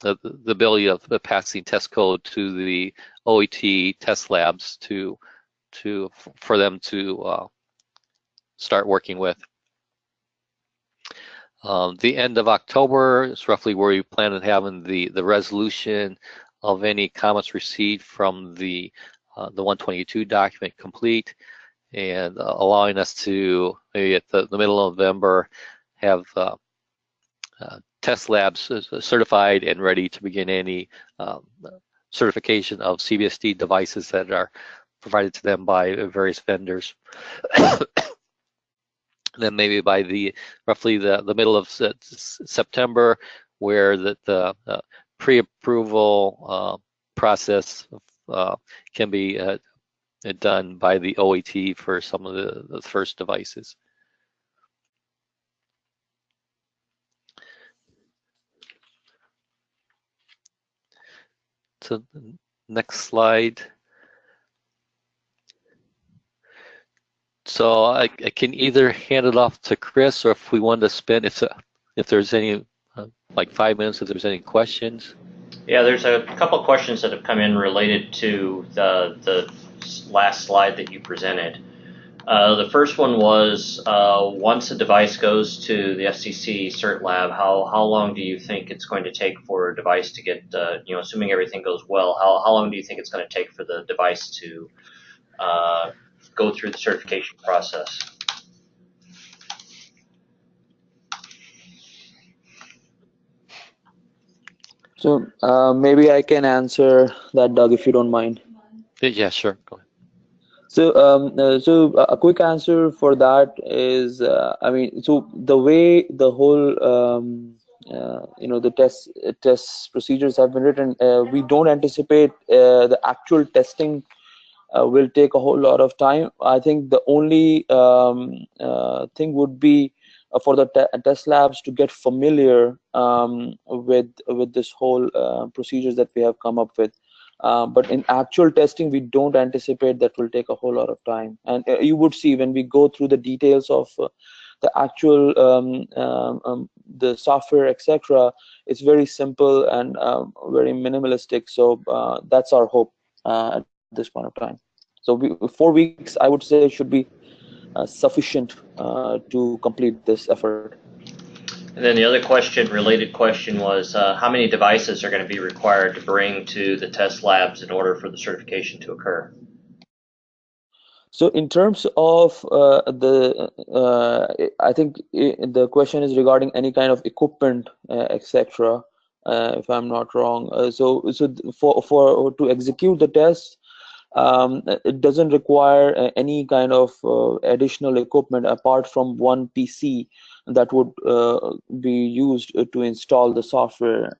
ability of passing test code to the OET test labs for them to start working with. The end of October is roughly where we plan on having the resolution of any comments received from the 122 document complete, and allowing us to maybe at the middle of November have test labs certified and ready to begin any certification of CBSD devices that are provided to them by various vendors. Then maybe by roughly the middle of September, where the pre-approval process can be done by the OET for some of the first devices. So next slide. So I can either hand it off to Chris, or if we want to spend, if there's any, like 5 minutes, if there's any questions. Yeah, there's a couple of questions that have come in related to the last slide that you presented. The first one was, once a device goes to the FCC Cert Lab, how long do you think it's going to take for a device to get, assuming everything goes well, how long do you think it's going to take for the device to go through the certification process? So maybe I can answer that, Doug, if you don't mind. Yeah, sure. Go ahead. So, a quick answer for that is, so the way the whole, the test procedures have been written, we don't anticipate the actual testing will take a whole lot of time. I think the only thing would be for the test labs to get familiar with this whole procedures that we have come up with. But in actual testing, we don't anticipate that will take a whole lot of time. And you would see when we go through the details of the actual the software, etc. It's very simple and very minimalistic. So that's our hope at this point of time. So 4 weeks, I would say, should be sufficient to complete this effort. And then the other related question was, how many devices are going to be required to bring to the test labs in order for the certification to occur? So in terms of I think the question is regarding any kind of equipment, etc. If I'm not wrong. So for to execute the test, it doesn't require any kind of additional equipment apart from one PC that would be used to install the software.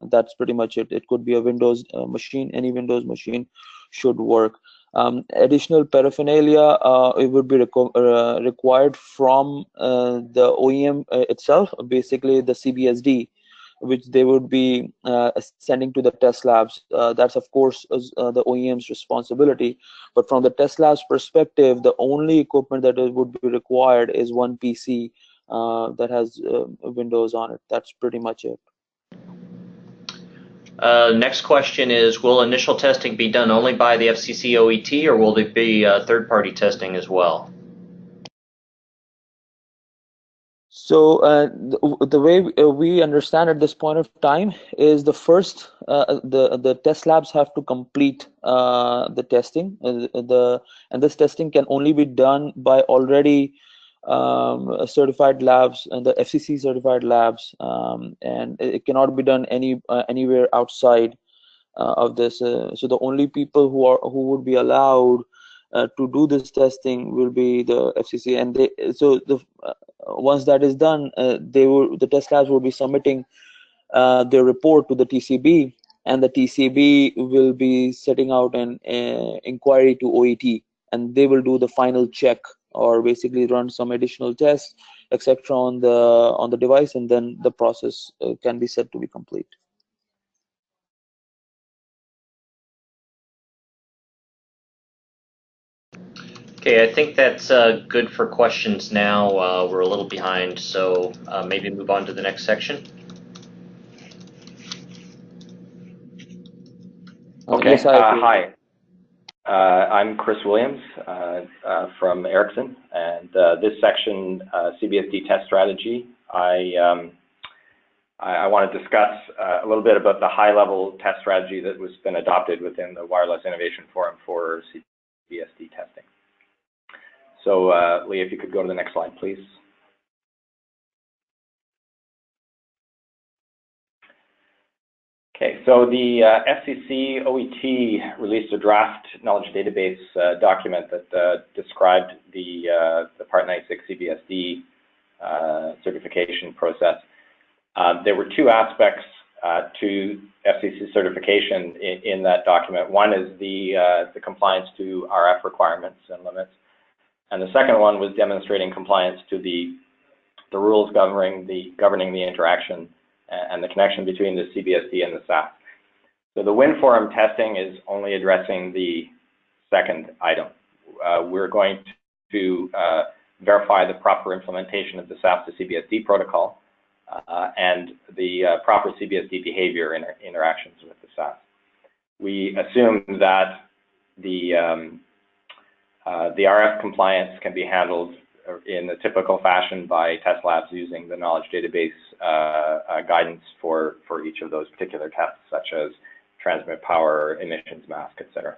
That's pretty much it. It could be a Windows machine. Any Windows machine should work. Additional paraphernalia, it would be required from the OEM itself, basically the CBSD, which they would be sending to the test labs. That's of course the OEM's responsibility. But from the test labs perspective, the only equipment that would be required is one PC that has Windows on it. That's pretty much it. Next question is, will initial testing be done only by the FCC OET, or will there be third-party testing as well? So the way we understand at this point of time is the first the test labs have to complete the testing, and this testing can only be done by already certified labs and the FCC certified labs, and it cannot be done anywhere outside of this. So the only people who would be allowed to do this testing will be the FCC, and once that is done, the test labs will be submitting their report to the TCB, and the TCB will be setting out an inquiry to OET, and they will do the final check or basically run some additional tests, etc. on the device, and then the process can be said to be complete. Okay, I think that's good for questions now. We're a little behind, so maybe move on to the next section. Okay. Yes, hi. I'm Chris Williams from Ericsson, and this section, CBSD test strategy, I want to discuss a little bit about the high-level test strategy that was been adopted within the Wireless Innovation Forum for CBSD testing. So, Lee, if you could go to the next slide, please. Okay, so the FCC OET released a draft knowledge database document that described the Part 96 CBSD certification process. There were two aspects to FCC certification in that document. One is the compliance to RF requirements and limits, and the second one was demonstrating compliance to the rules governing the interaction and the connection between the CBSD and the SAS. So the WINN testing is only addressing the second item. We're going to verify the proper implementation of the SAS to CBSD protocol and the proper CBSD behavior interactions with the SAS. We assume that the RF compliance can be handled in the typical fashion by test labs using the knowledge database guidance for each of those particular tests, such as transmit power, emissions mask, etc.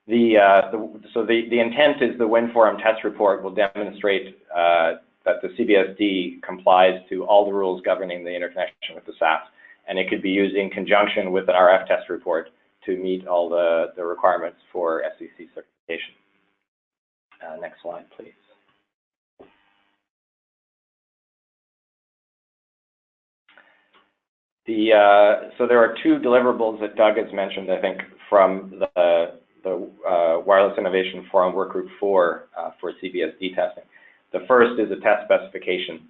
So the intent is the WINN test report will demonstrate that the CBSD complies to all the rules governing the interconnection with the SAS, and it could be used in conjunction with an RF test report to meet all the requirements for FCC certification. Next slide, please. So there are two deliverables that Doug has mentioned, I think, from the Wireless Innovation Forum Workgroup 4 for CBSD testing. The first is a test specification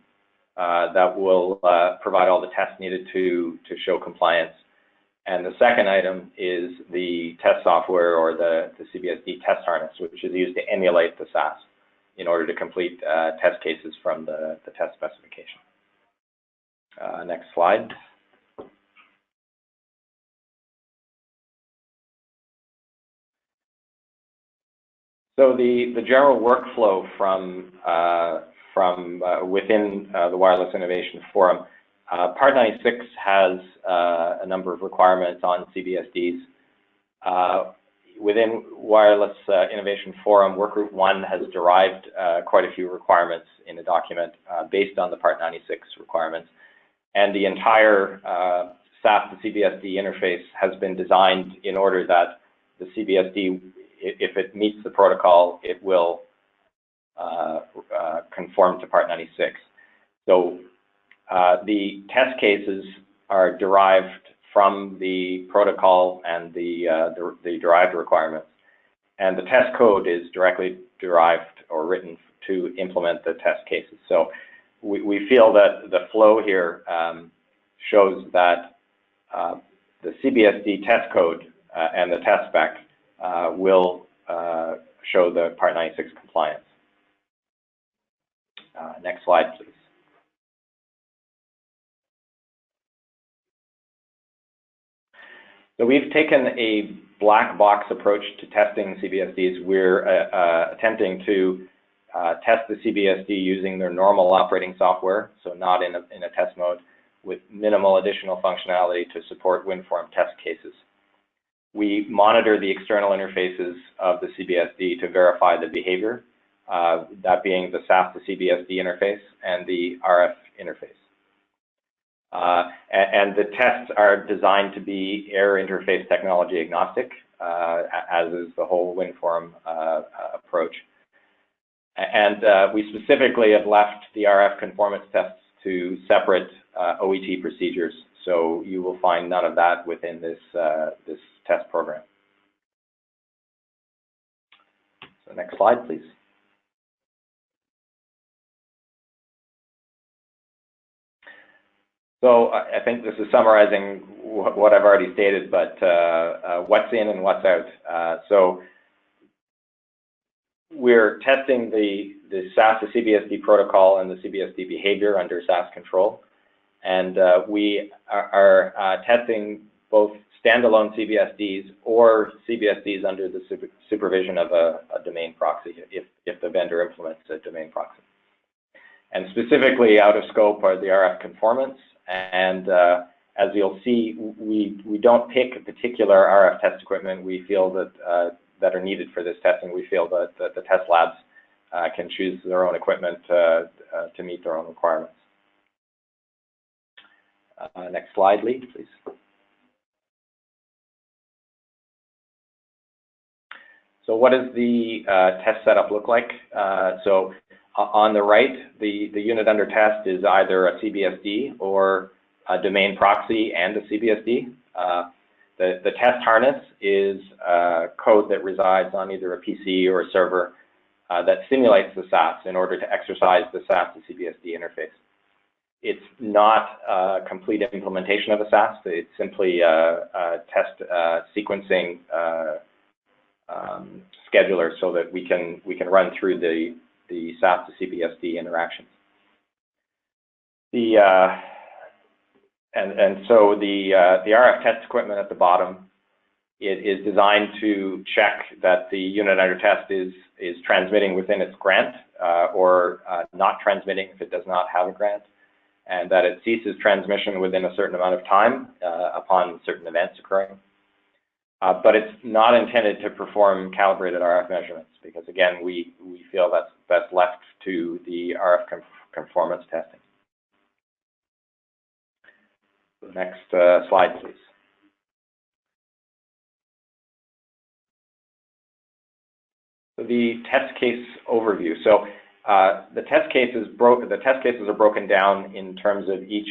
that will provide all the tests needed to show compliance. And the second item is the test software, or the CBSD test harness, which is used to emulate the SAS in order to complete test cases from the test specification. Next slide. So the general workflow from within the Wireless Innovation Forum, Part 96 has a number of requirements on CBSDs. Within Wireless Innovation Forum, Workgroup 1 has derived quite a few requirements in the document based on the Part 96 requirements. And the entire SAS to CBSD interface has been designed in order that the CBSD, if it meets the protocol, it will conform to Part 96. So the test cases are derived from the protocol and the derived requirements, and the test code is directly derived or written to implement the test cases. So we feel that the flow here shows that the CBSD test code and the test spec will show the Part 96 compliance. Next slide, please. So we've taken a black box approach to testing CBSDs. We're attempting to test the CBSD using their normal operating software, so not in a test mode, with minimal additional functionality to support WINN test cases. We monitor the external interfaces of the CBSD to verify the behavior, that being the SAS to CBSD interface and the RF interface. And the tests are designed to be air interface technology agnostic, as is the whole WINN approach. And we specifically have left the RF conformance tests to separate OET procedures, so you will find none of that within this test program. So next slide, please. So I think this is summarizing what I've already stated, but what's in and what's out. So we're testing the SAS to CBSD protocol and the CBSD behavior under SAS control. And we are testing both standalone CBSDs or CBSDs under the supervision of a domain proxy, if the vendor implements a domain proxy. And specifically out of scope are the RF conformance. And as you'll see, we don't pick a particular RF test equipment we feel that are needed for this testing. We feel that the test labs can choose their own equipment to meet their own requirements. Next slide, Lee, please. So what does the test setup look like? So on the right, the unit under test is either a CBSD or a domain proxy and a CBSD. The test harness is code that resides on either a PC or a server that simulates the SAS in order to exercise the SAS to CBSD interface. It's not a complete implementation of a SAS. It's simply a test sequencing scheduler so that we can run through the SAS to CBSD interactions. So the RF test equipment at the bottom, it is designed to check that the unit under test is transmitting within its grant or not transmitting if it does not have a grant, and that it ceases transmission within a certain amount of time upon certain events occurring. But it's not intended to perform calibrated RF measurements because, again, we feel that's best left to the RF conformance testing. Next slide, please. So the test case overview. So the test cases are broken down in terms of each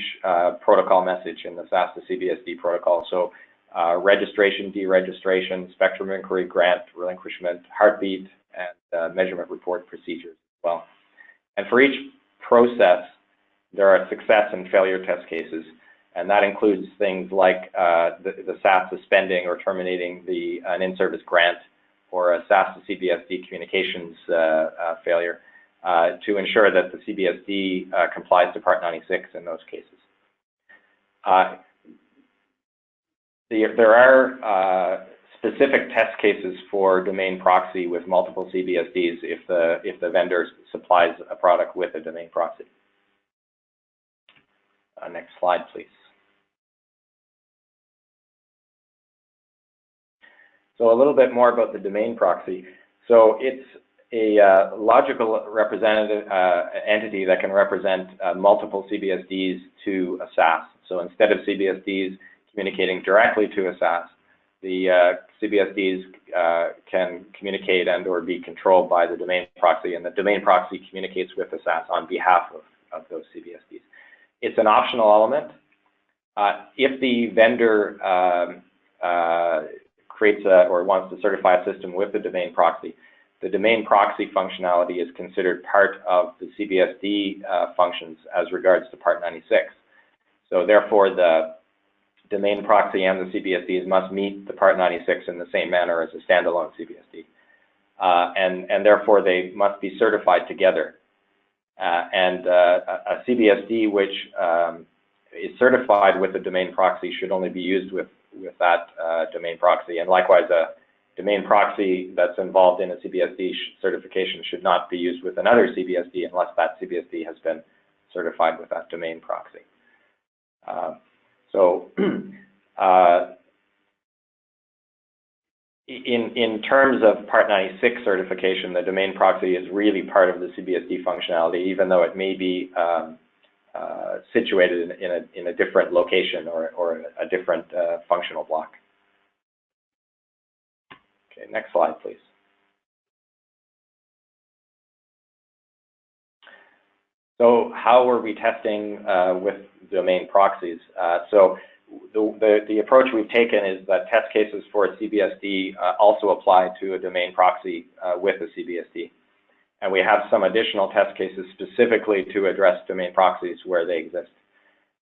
protocol message in the SAS to CBSD protocol. So registration, deregistration, spectrum inquiry, grant, relinquishment, heartbeat, and measurement report procedures as well. And for each process, there are success and failure test cases. And that includes things like the SAS suspending or terminating an in-service grant or a SAS to CBSD communications failure to ensure that the CBSD complies to Part 96 in those cases. There are specific test cases for domain proxy with multiple CBSDs if the vendor supplies a product with a domain proxy. Next slide, please. So a little bit more about the domain proxy. So it's a logical representative entity that can represent multiple CBSDs to a SAS. So instead of CBSDs communicating directly to a SAS, the CBSDs can communicate and or be controlled by the domain proxy, and the domain proxy communicates with the SAS on behalf of those CBSDs. It's an optional element. If the vendor creates or wants to certify a system with the domain proxy, the domain proxy functionality is considered part of the CBSD functions as regards to Part 96. So therefore, the domain proxy and the CBSDs must meet the Part 96 in the same manner as a standalone CBSD. And therefore, they must be certified together. And a CBSD which is certified with the domain proxy should only be used with that domain proxy. And likewise, a domain proxy that's involved in a CBSD certification should not be used with another CBSD unless that CBSD has been certified with that domain proxy. In terms of Part 96 certification, the domain proxy is really part of the CBSD functionality, even though it may be situated in a different location or a different functional block. Okay, next slide, please. So how are we testing with domain proxies? So the approach we've taken is that test cases for a CBSD also apply to a domain proxy with a CBSD. And we have some additional test cases specifically to address domain proxies where they exist.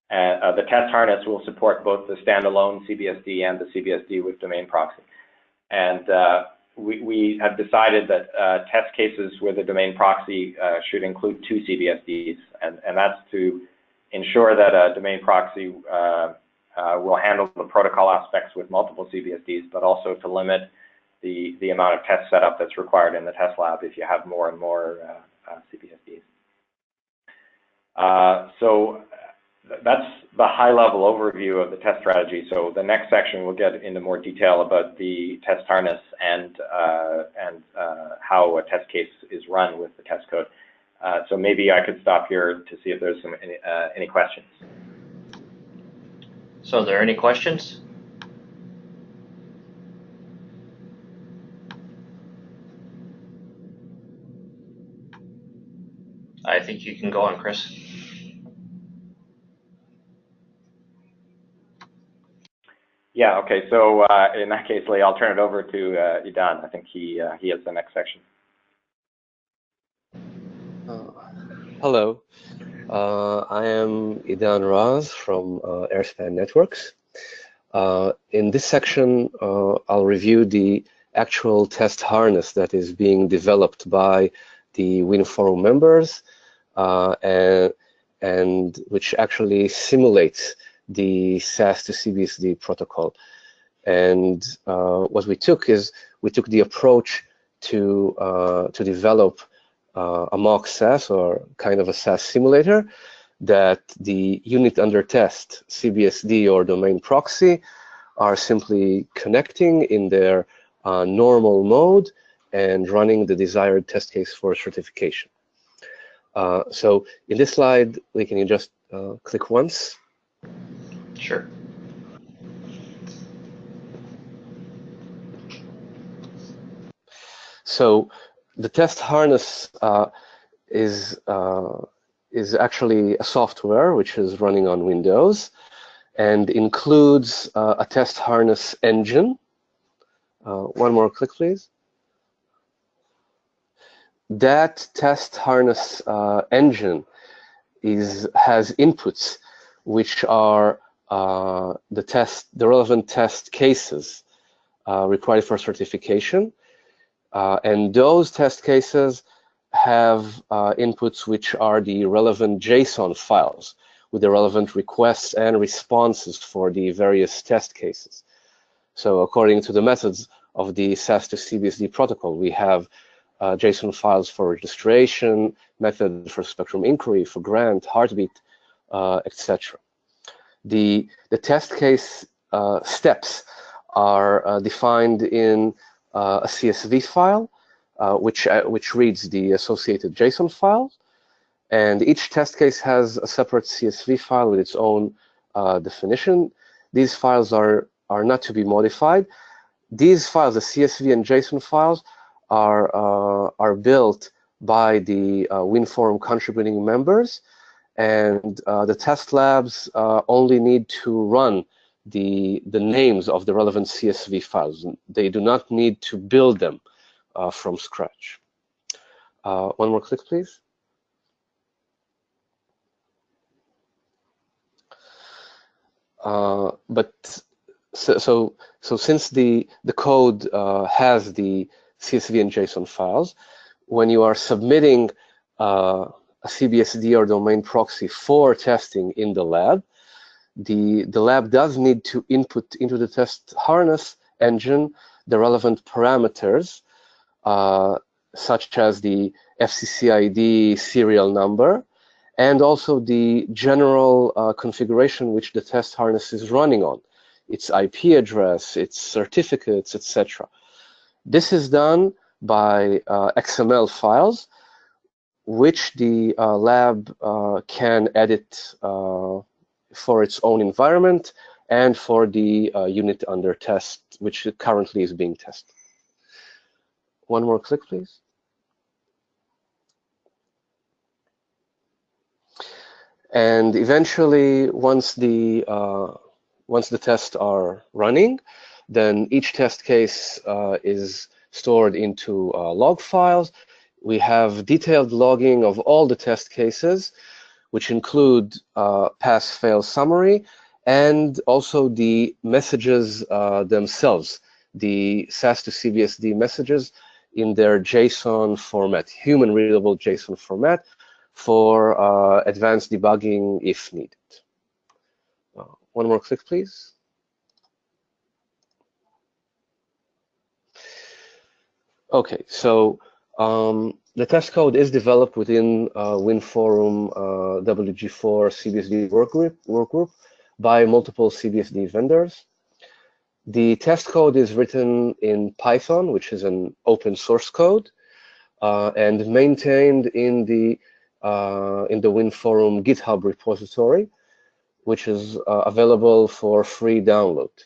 The test harness will support both the standalone CBSD and the CBSD with domain proxy. And we have decided that test cases with a domain proxy should include two CBSDs. And that's to ensure that a domain proxy will handle the protocol aspects with multiple CBSDs, but also to limit the amount of test setup that's required in the test lab if you have more and more CBSDs. So that's the high-level overview of the test strategy. So the next section will get into more detail about the test harness and how a test case is run with the test code. So maybe I could stop here to see if there's any questions. So are there any questions? I think you can go on, Chris. Yeah, okay, so in that case, Lee, I'll turn it over to Idan. I think he has the next section. Hello, I am Idan Raz from Airspan Networks. In this section, I'll review the actual test harness that is being developed by the WINNF Forum members and which actually simulates the SAS to CBSD protocol. And what we took is we took the approach to develop a Mock-SAS, or kind of a SAS simulator, that the unit under test, CBSD or domain proxy, are simply connecting in their normal mode and running the desired test case for certification. So in this slide, Lee, can you just click once? Sure. So the test harness is actually a software which is running on Windows and includes a test harness engine. One more click, please. That test harness engine has inputs which are the relevant test cases required for certification. And those test cases have inputs which are the relevant JSON files with the relevant requests and responses for the various test cases. So according to the methods of the SAS to CBSD protocol, we have JSON files for registration, method for spectrum inquiry, for grant, heartbeat, etc. The test case steps are defined in a CSV file, which reads the associated JSON files, and each test case has a separate CSV file with its own definition. These files are not to be modified. These files, the CSV and JSON files, are built by the WINNF Forum contributing members, and the test labs only need to run the names of the relevant CSV files. They do not need to build them from scratch. One more click, please. So since the code has the CSV and JSON files, when you are submitting a CBSD or domain proxy for testing in the lab, the lab does need to input into the test harness engine the relevant parameters, such as the FCC ID serial number, and also the general configuration which the test harness is running on, its IP address, its certificates, etc. This is done by XML files, which the lab can edit for its own environment and for the unit under test, which currently is being tested. One more click, please. And eventually, once the tests are running, then each test case is stored into log files. We have detailed logging of all the test cases, which include pass-fail summary, and also the messages themselves, the SAS to CBSD messages in their JSON format, human-readable JSON format, for advanced debugging if needed. One more click, please. Okay, so the test code is developed within WINNF Forum WG4 CBSD workgroup by multiple CBSD vendors. The test code is written in Python, which is an open source code, and maintained in the WINNF Forum GitHub repository, which is available for free download.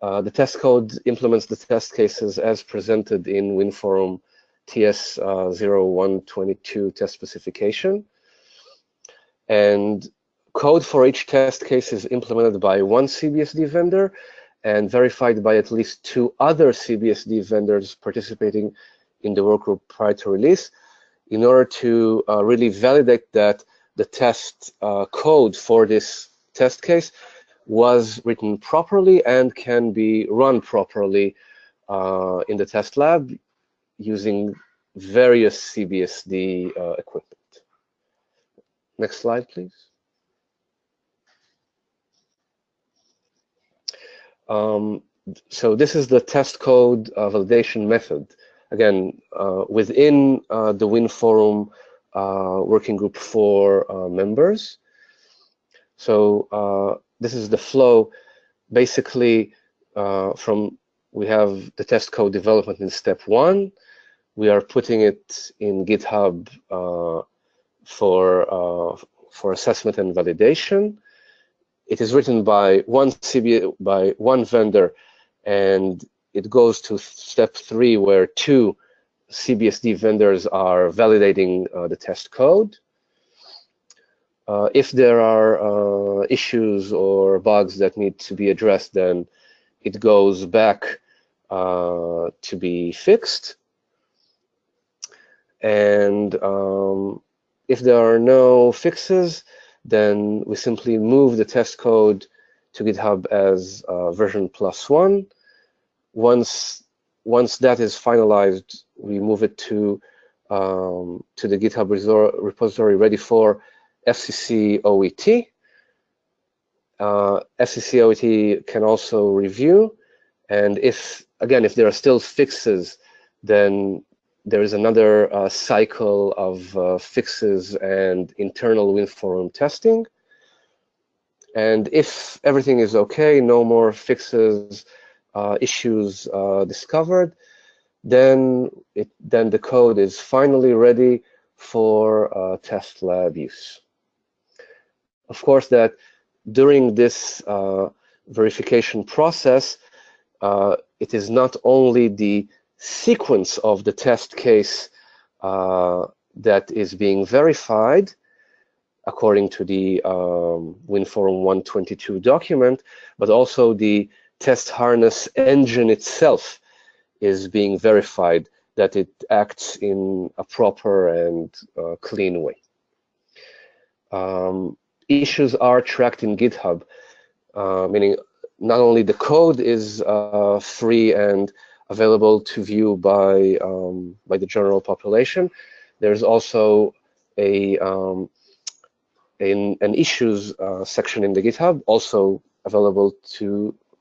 The test code implements the test cases as presented in WINNF Forum TS 0122 test specification. And code for each test case is implemented by one CBSD vendor and verified by at least 2 other CBSD vendors participating in the workgroup prior to release, in order to really validate that the test code for this test case was written properly and can be run properly in the test lab using various CBSD equipment. Next slide, please. So this is the test code validation method. Again, within the WIN Forum working group for members. So this is the flow. Basically, we have the test code development in step 1. We are putting it in GitHub for assessment and validation. It is written by one vendor, and it goes to step 3, where 2 CBSD vendors are validating the test code. If there are issues or bugs that need to be addressed, then it goes back to be fixed. And if there are no fixes, then we simply move the test code to GitHub as version +1. Once that is finalized, we move it to the GitHub repository ready for FCC OET. FCC OET can also review, and if there are still fixes, then there is another cycle of fixes and internal WIN Forum testing. And if everything is okay, no more fixes, issues discovered, then the code is finally ready for test lab use. Of course, that during this verification process, it is not only the sequence of the test case that is being verified according to the WIN Forum 122 document, but also the test harness engine itself is being verified that it acts in a proper and clean way. Issues are tracked in GitHub, meaning not only the code is free and available to view by the general population, there's also an issues section in the GitHub, also available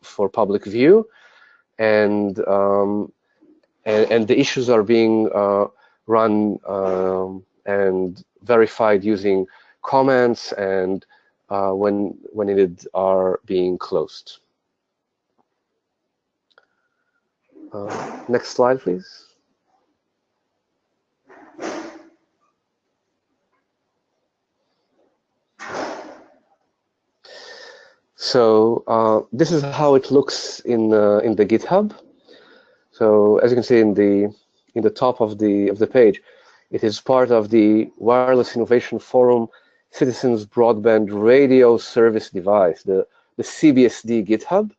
for public view, and the issues are being run and verified using comments, and when needed are being closed. Next slide, please. So this is how it looks in the GitHub. So as you can see in the top of the page, it is part of the Wireless Innovation Forum Citizens Broadband Radio Service Device, the CBSD GitHub.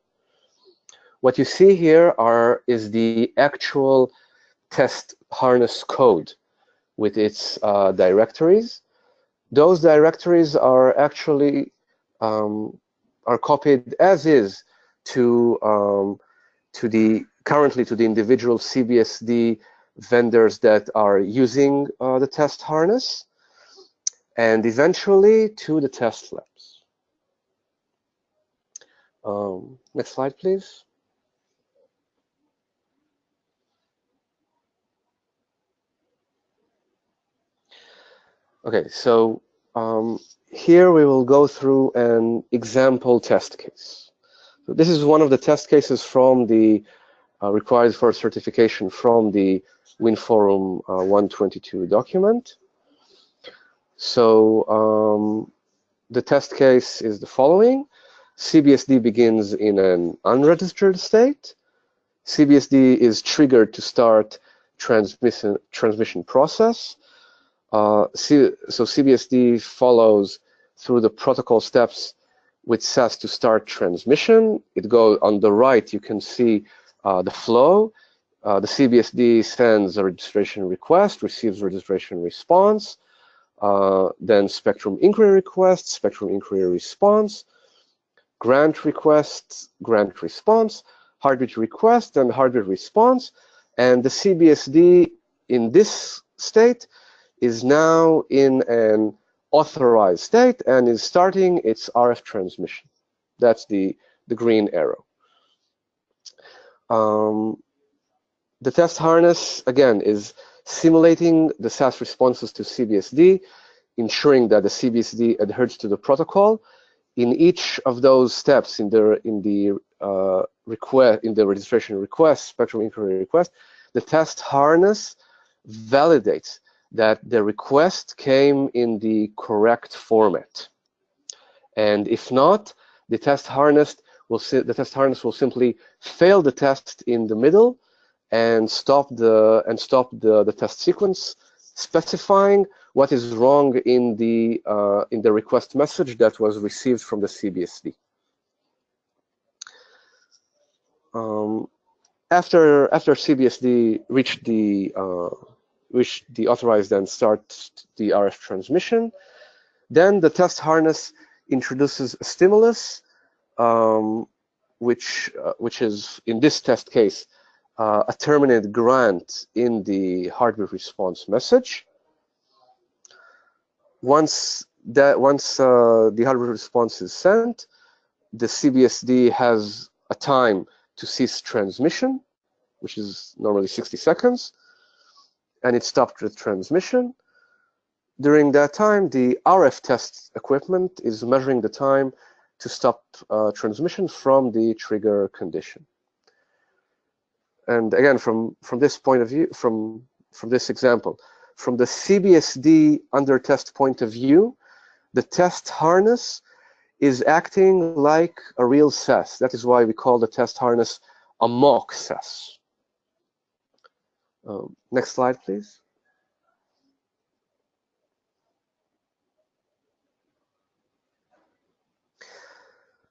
What you see here is the actual test harness code with its directories. Those directories are actually are copied as is currently to the individual CBSD vendors that are using the test harness, and eventually to the test labs. Next slide, please. Okay, so here we will go through an example test case. So this is one of the test cases from the required for certification from the WIN Forum 122 document. So the test case is the following. CBSD begins in an unregistered state. CBSD is triggered to start transmission process. So CBSD follows through the protocol steps with SAS to start transmission. It goes on the right, you can see the flow. The CBSD sends a registration request, receives registration response, then spectrum inquiry request, spectrum inquiry response, grant request, grant response, heartbeat request, and heartbeat response. And the CBSD in this state is now in an authorized state and is starting its RF transmission. That's the green arrow. The test harness, again, is simulating the SAS responses to CBSD, ensuring that the CBSD adheres to the protocol. In each of those steps in the registration request, spectrum inquiry request, the test harness validates that the request came in the correct format. And if not, the test harness will simply fail the test in the middle and stop the test sequence, specifying what is wrong in the request message that was received from the CBSD. After CBSD reached the authorized and start the RF transmission, then the test harness introduces a stimulus, which is in this test case a terminated grant in the heartbeat response message. Once the heartbeat response is sent, the CBSD has a time to cease transmission, which is normally 60 seconds, and it stopped the transmission. During that time, the RF test equipment is measuring the time to stop transmission from the trigger condition. And again, from this point of view, from this example, from the CBSD under test point of view, the test harness is acting like a real SAS. That is why we call the test harness a Mock-SAS. Next slide, please.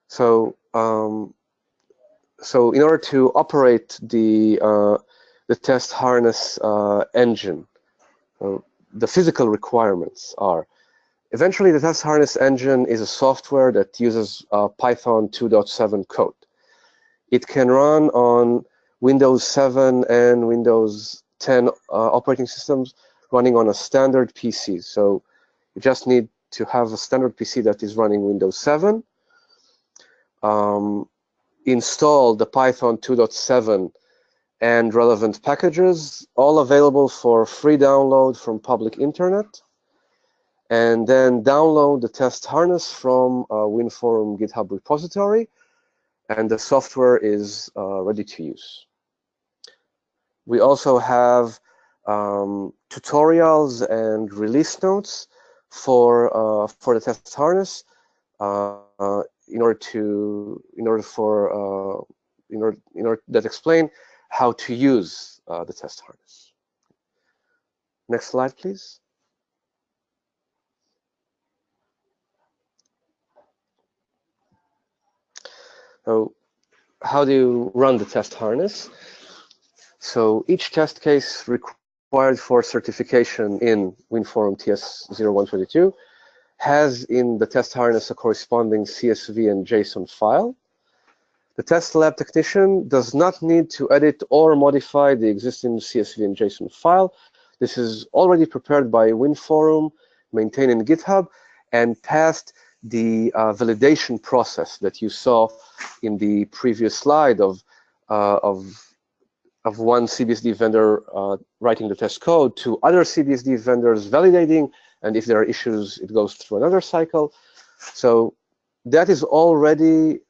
So in order to operate the test harness engine, the physical requirements are: eventually, the test harness engine is a software that uses Python 2.7 code. It can run on Windows 7 and Windows 10 operating systems running on a standard PC. So you just need to have a standard PC that is running Windows 7. Install the Python 2.7 and relevant packages, all available for free download from public internet. And then download the test harness from WinForum GitHub repository, and the software is ready to use. We also have tutorials and release notes for the test harness that explain how to use the test harness. Next slide, please. So, how do you run the test harness? So each test case required for certification in WinForum TS0122 has in the test harness a corresponding CSV and JSON file. The test lab technician does not need to edit or modify the existing CSV and JSON file. This is already prepared by WinForum, maintained in GitHub, and passed the validation process that you saw in the previous slide of one CBSD vendor writing the test code to other CBSD vendors validating, and if there are issues, it goes through another cycle. So that is already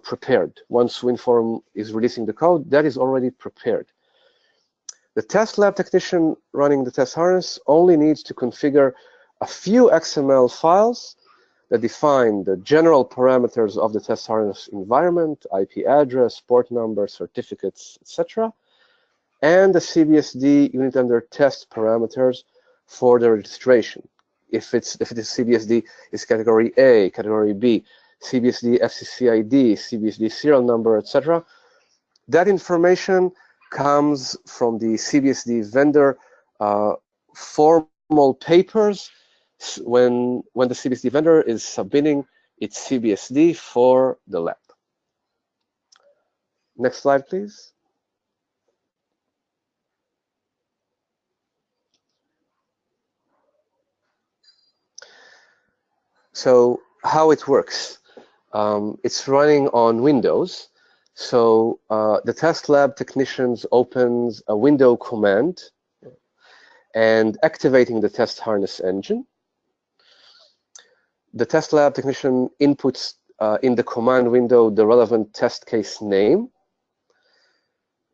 prepared. Once WinForum is releasing the code, that is already prepared. The test lab technician running the test harness only needs to configure a few XML files that define the general parameters of the test harness environment, IP address, port number, certificates, etc., and the CBSD unit under test parameters for the registration. if it is CBSD, is category A, category B, CBSD FCC ID, CBSD serial number, etc. That information comes from the CBSD vendor formal papers when the CBSD vendor is submitting its CBSD for the lab. Next slide, please. So how it works? It's running on Windows. So the test lab technicians opens a window command and activating the test harness engine. The test lab technician inputs in the command window the relevant test case name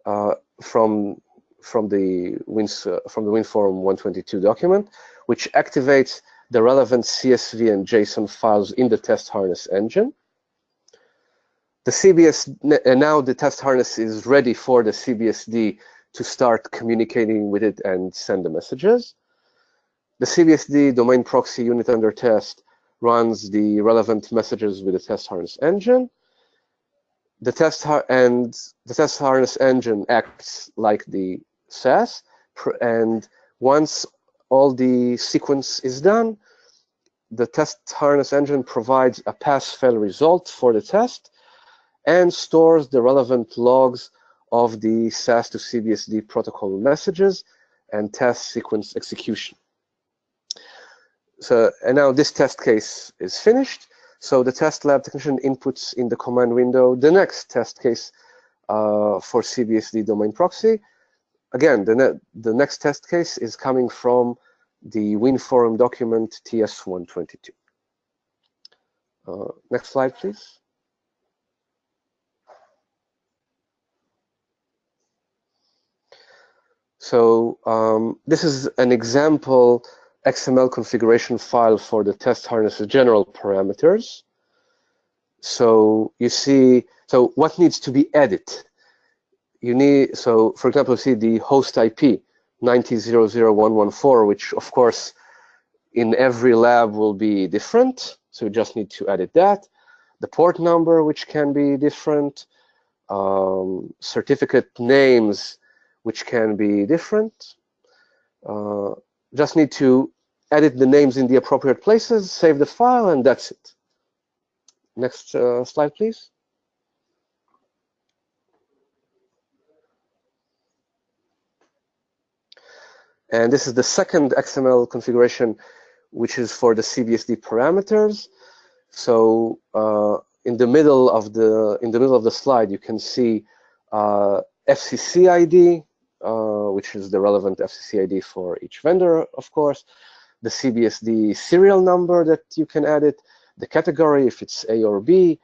from the WinForm 122 document, which activates the relevant CSV and JSON files in the test harness engine. Now the test harness is ready for the CBSD to start communicating with it and send the messages. The CBSD domain proxy unit under test runs the relevant messages with the test harness engine. The test harness engine acts like the SAS, and once all the sequence is done, the test harness engine provides a pass-fail result for the test and stores the relevant logs of the SAS to CBSD protocol messages and test sequence execution. So, and now this test case is finished. So the test lab technician inputs in the command window the next test case for CBSD domain proxy. Again, the next test case is coming from the WinForm document TS122. Next slide, please. So this is an example XML configuration file for the test harness's general parameters. So you see, so what needs to be added? You need, so for example, you see the host IP 90.0.0.114, which of course in every lab will be different. So you just need to edit that. The port number, which can be different. Certificate names, which can be different. Just need to edit the names in the appropriate places, save the file, and that's it. Next slide, please. And this is the second XML configuration, which is for the CBSD parameters. So in the middle of the slide, you can see FCC ID, which is the relevant FCC ID for each vendor, of course. The CBSD serial number that you can edit, the category if it's A or B,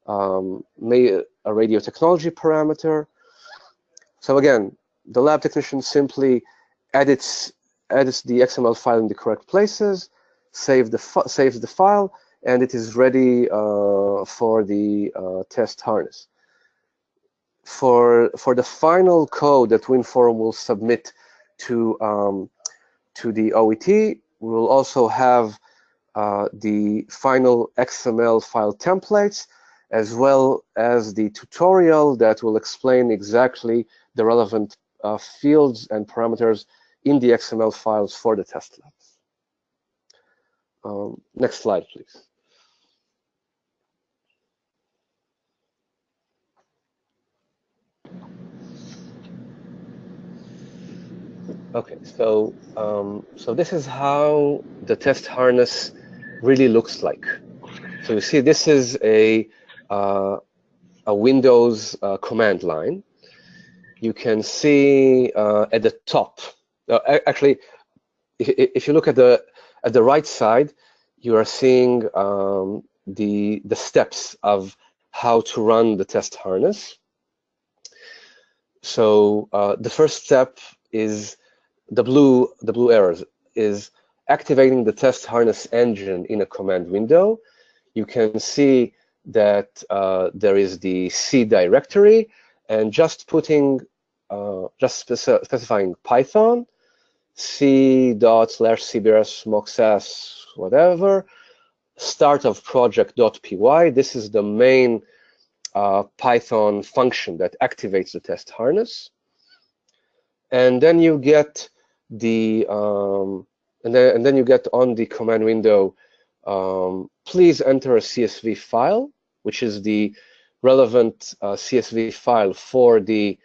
a radio technology parameter. So again, the lab technician simply edits the XML file in the correct places, saves the file, and it is ready for the test harness. For the final code that WinForm will submit to the OET, we will also have the final XML file templates, as well as the tutorial that will explain exactly the relevant fields and parameters in the XML files for the test labs. Next slide, please. Okay, so this is how the test harness really looks like. So you see, this is a Windows command line. You can see at the top. Actually, if you look at the right side, you are seeing the steps of how to run the test harness. So the first step is the blue arrows is activating the test harness engine in a command window. You can see that there is the C directory, and just putting specifying Python c./CBRS Mock-SAS whatever start of project.py. This is the main Python function that activates the test harness, and then you get the and then you get on the command window, please enter a CSV file, which is the relevant CSV file for the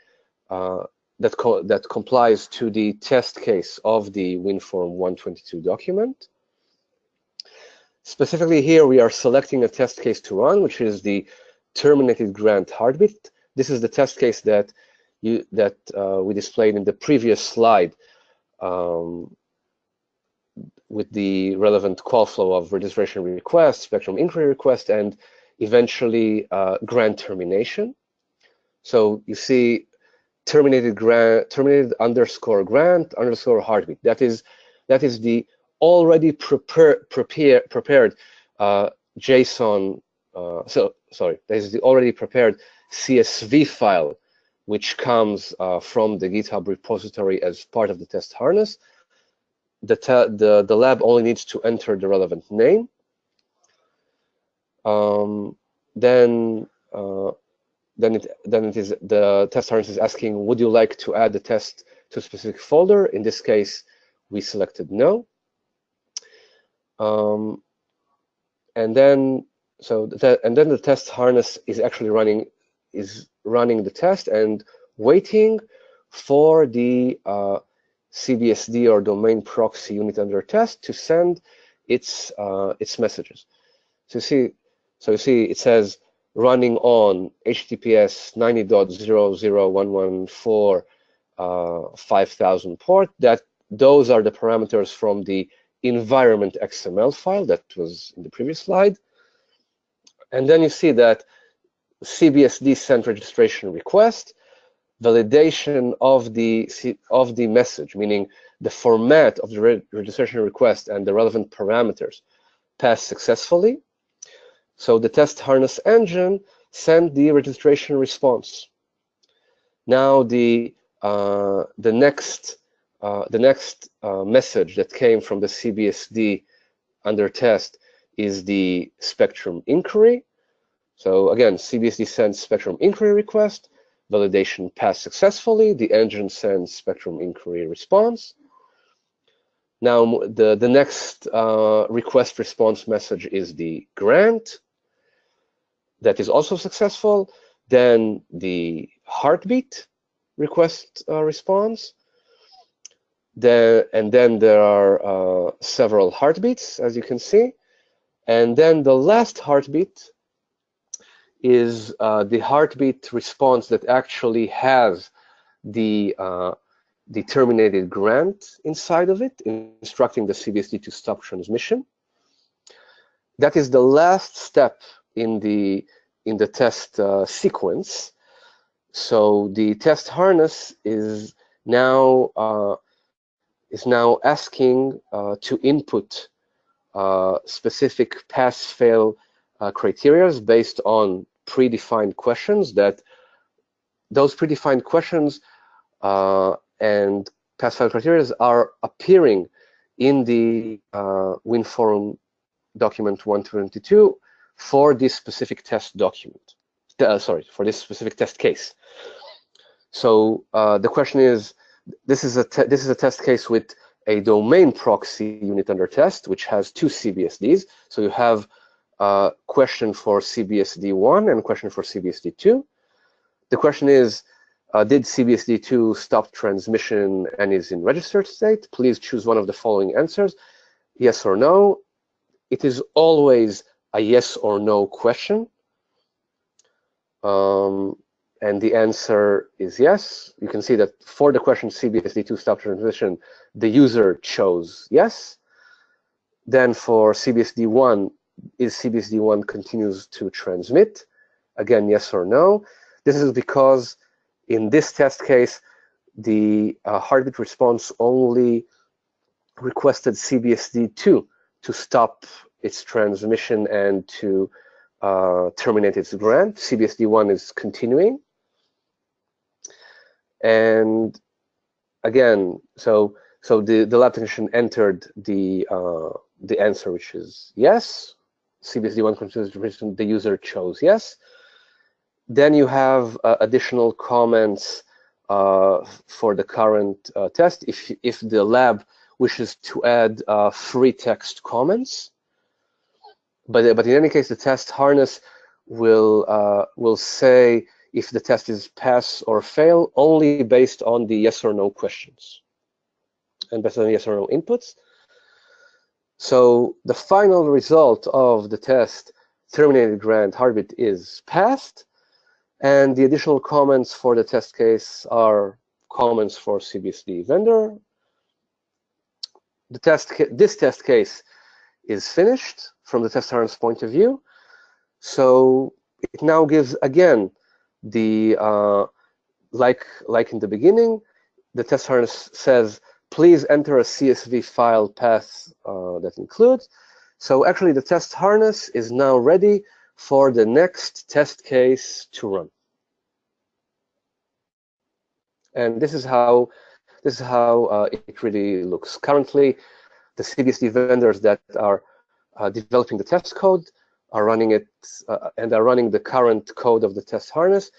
that complies to the test case of the WinForm 122 document. Specifically here, we are selecting a test case to run, which is the terminated grant heartbeat. This is the test case that we displayed in the previous slide with the relevant call flow of registration request, spectrum inquiry request, and eventually grant termination. So you see terminated underscore grant underscore heartbeat. That is the already prepared JSON. That is the already prepared CSV file, which comes from the GitHub repository as part of the test harness. The lab only needs to enter the relevant name. Then it is the test harness is asking, would you like to add the test to a specific folder? In this case, we selected no. And then the test harness is actually running the test and waiting for the CBSD or domain proxy unit under test to send its messages. So you see it says running on HTTPS 90.00114 port. Those are the parameters from the environment XML file that was in the previous slide. And then you see that CBSD sent registration request, validation of the message, meaning the format of the registration request and the relevant parameters passed successfully. So the test harness engine sent the registration response. Now the next message that came from the CBSD under test is the spectrum inquiry. So again, CBSD sends spectrum inquiry request, validation passed successfully, the engine sends spectrum inquiry response. Now the next request response message is the grant. That is also successful. Then the heartbeat request response. And then there are several heartbeats, as you can see. And then the last heartbeat is the heartbeat response that actually has the terminated grant inside of it, instructing the CBSD to stop transmission. That is the last step in the test sequence. So the test harness is now asking to input specific pass-fail criteria based on predefined questions. That those predefined questions and pass-fail criteria are appearing in the WinForm document 122 for this specific test document. For this specific test case. So the question is, this is a test case with a domain proxy unit under test, which has two CBSDs. So you have a question for CBSD1 and a question for CBSD2. The question is, did CBSD2 stop transmission and is in registered state? Please choose one of the following answers, yes or no. It is always a yes or no question. And the answer is yes. You can see that for the question CBSD2 stop transmission, the user chose yes. Then for CBSD1, is CBSD1 continues to transmit? Again, yes or no. This is because in this test case, the heartbeat response only requested CBSD2 to stop its transmission and to terminate its grant. CBSD1 is continuing. And again, so So the lab technician entered the answer, which is yes. CBSD1 continuous interpretation, the user chose yes. Then you have additional comments for the current test. If the lab wishes to add free text comments, but in any case, the test harness will say if the test is pass or fail only based on the yes or no questions and based on yes or no inputs. So the final result of the test, terminated grant heartbeat, is passed, and the additional comments for the test case are comments for CBSD vendor. This test case is finished from the test harness point of view. So it now gives again the like in the beginning, the test harness says, please enter a CSV file path that includes. So actually the test harness is now ready for the next test case to run. And this is how it really looks. Currently, the CBSD vendors that are developing the test code are running it and are running the current code of the test harness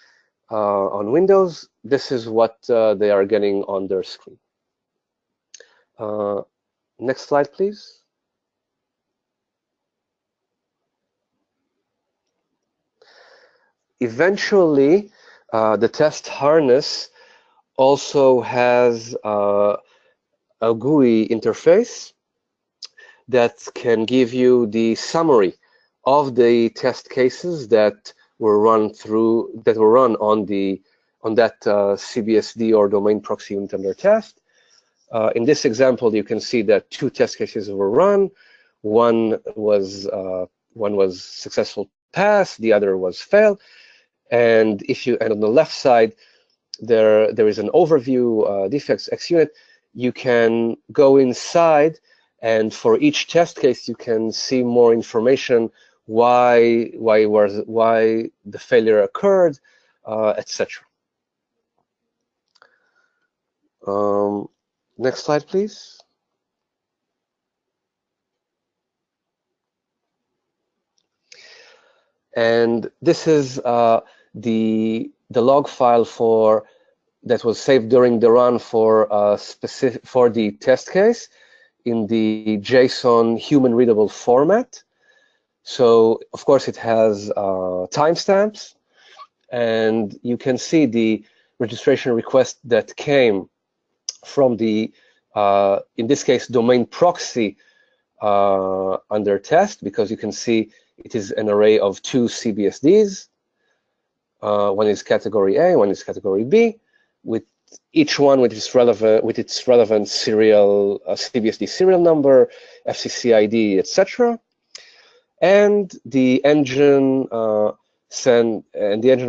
on Windows. This is what they are getting on their screen. Next slide, please. Eventually, the test harness also has a GUI interface that can give you the summary of the test cases that were run on that CBSD or domain proxy unit under test. In this example, you can see that 2 test cases were run. One was successful pass, the other was fail. And on the left side, there is an overview defects XUnit. You can go inside, and for each test case, you can see more information, why the failure occurred, etc. Next slide, please. And this is the log file that was saved during the run for the test case in the JSON human readable format. So of course it has timestamps, and you can see the registration request that came from the in this case domain proxy under test, because you can see it is an array of 2 CBSDs. One is category A, one is category B, with each one with its relevant serial CBSD serial number, FCC ID, etc. And the engine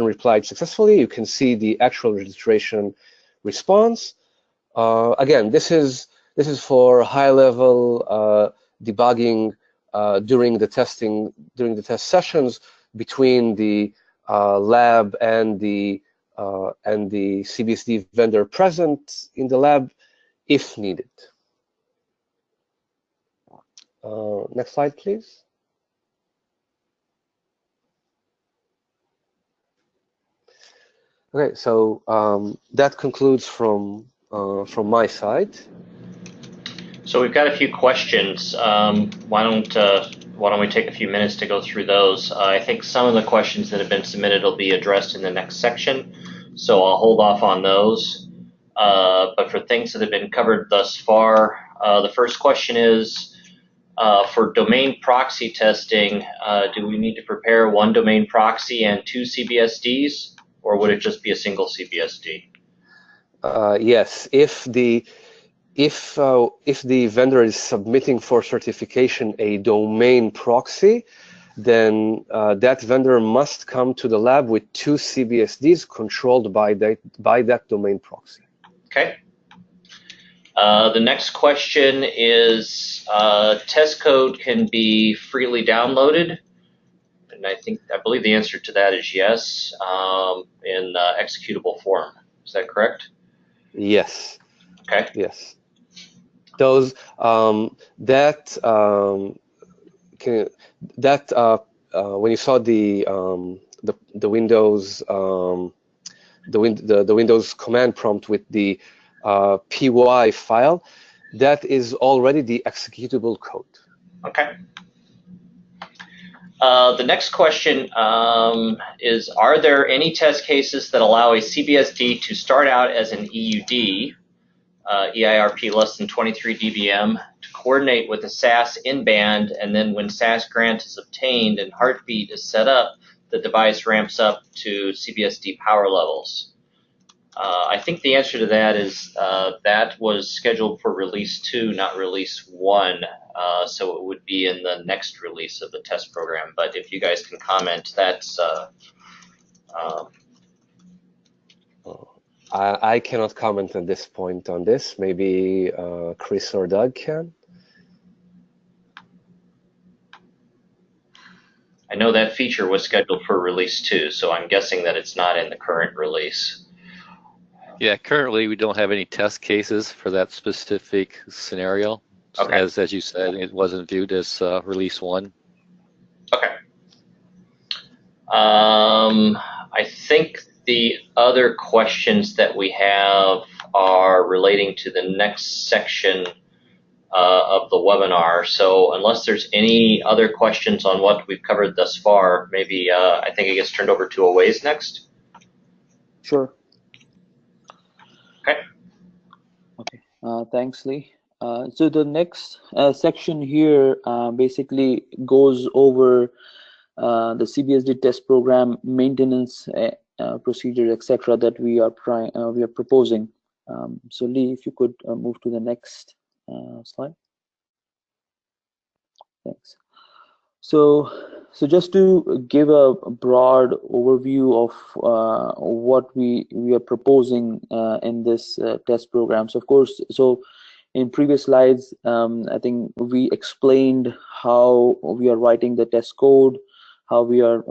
replied successfully. You can see the actual registration response. Again, this is for high-level debugging during the test sessions between the lab and the CBSD vendor present in the lab, if needed. Next slide, please. Okay, so that concludes from my side. So we've got a few questions. Why don't we take a few minutes to go through those? I think some of the questions that have been submitted will be addressed in the next section, so I'll hold off on those. But for things that have been covered thus far, the first question is, for domain proxy testing, do we need to prepare 1 domain proxy and 2 CBSDs, or would it just be a single CBSD? Yes, if the vendor is submitting for certification a domain proxy, then that vendor must come to the lab with 2 CBSDs controlled by that domain proxy. Okay. The next question is, test code can be freely downloaded, and I believe the answer to that is yes, in executable form. Is that correct? Yes. Okay. Yes. those that can when you saw the Windows the Windows command prompt with the py file, that is already the executable code. Okay. The next question is, are there any test cases that allow a CBSD to start out as an EUD, EIRP less than 23 dBm, to coordinate with a SAS in-band, and then when SAS grant is obtained and heartbeat is set up, the device ramps up to CBSD power levels? I think the answer to that is that was scheduled for release 2, not release 1. So it would be in the next release of the test program. But if you guys can comment, that's I cannot comment at this point on this. Maybe Chris or Doug can. I know that feature was scheduled for release 2, so I'm guessing that it's not in the current release. Yeah, currently we don't have any test cases for that specific scenario. Okay. As you said, it wasn't viewed as release 1. Okay. I think the other questions that we have are relating to the next section of the webinar. So unless there's any other questions on what we've covered thus far, maybe I think it gets turned over to Aways next. Sure. Okay. Okay. Thanks, Lee. So the next section here basically goes over the CBSD test program maintenance procedures, etc., that we are proposing. So Lee, if you could move to the next slide. Thanks. So just to give a broad overview of what we are proposing in this test program. So of course, so in previous slides, I think we explained how we are writing the test code, how we are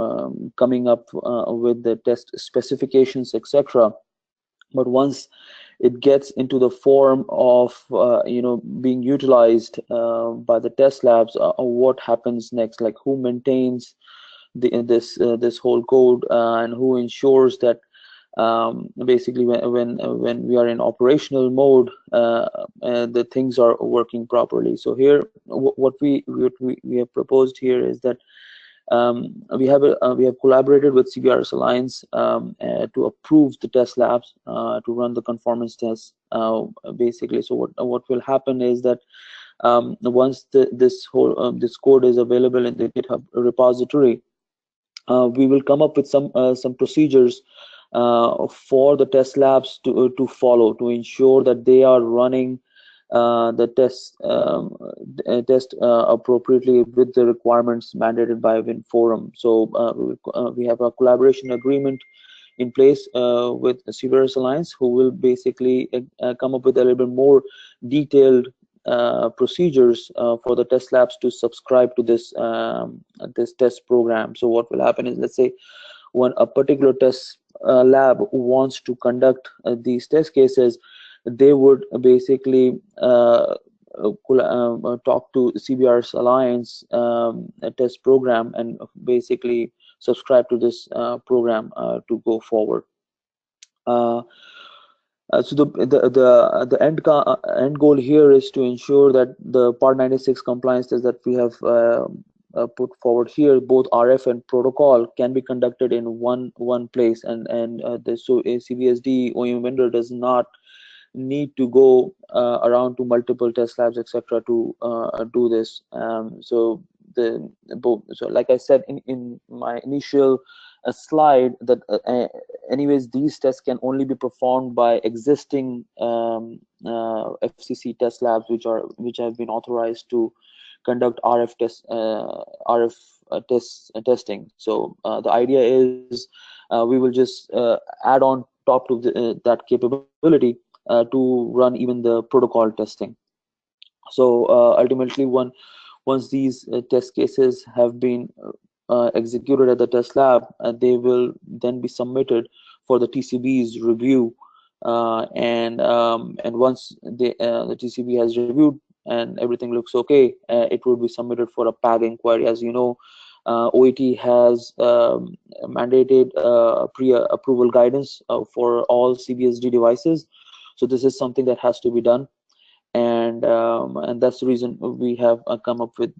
coming up with the test specifications, etc. But once it gets into the form of being utilized by the test labs, what happens next? Like, who maintains this whole code and who ensures that basically when we are in operational mode, the things are working properly. So here, what we have proposed here is that we have collaborated with CBRS Alliance to approve the test labs to run the conformance tests. Basically, so what will happen is that once this code is available in the GitHub repository, we will come up with some procedures for the test labs to follow, to ensure that they are running the test appropriately with the requirements mandated by WINNF. So we have a collaboration agreement in place with CBRS Alliance, who will basically come up with a little bit more detailed procedures for the test labs to subscribe to this test program. So what will happen is, let's say when a particular test lab wants to conduct these test cases, they would basically talk to CBRS Alliance test program and basically subscribe to this program to go forward. So the end goal here is to ensure that the Part 96 compliance tests that we have put forward here, both RF and protocol, can be conducted in one place, and so a CBSD OEM vendor does not need to go around to multiple test labs, etc., to do this. So like I said in my initial slide, that anyways, these tests can only be performed by existing FCC test labs which have been authorized to conduct RF testing. So the idea is we will just add on top to that capability to run even the protocol testing. So ultimately, once these test cases have been executed at the test lab, they will then be submitted for the TCB's review and once the TCB has reviewed and everything looks okay, it will be submitted for a PAG inquiry. As you know, OET has mandated pre-approval guidance for all CBSD devices, so this is something that has to be done, and that's the reason we have come up with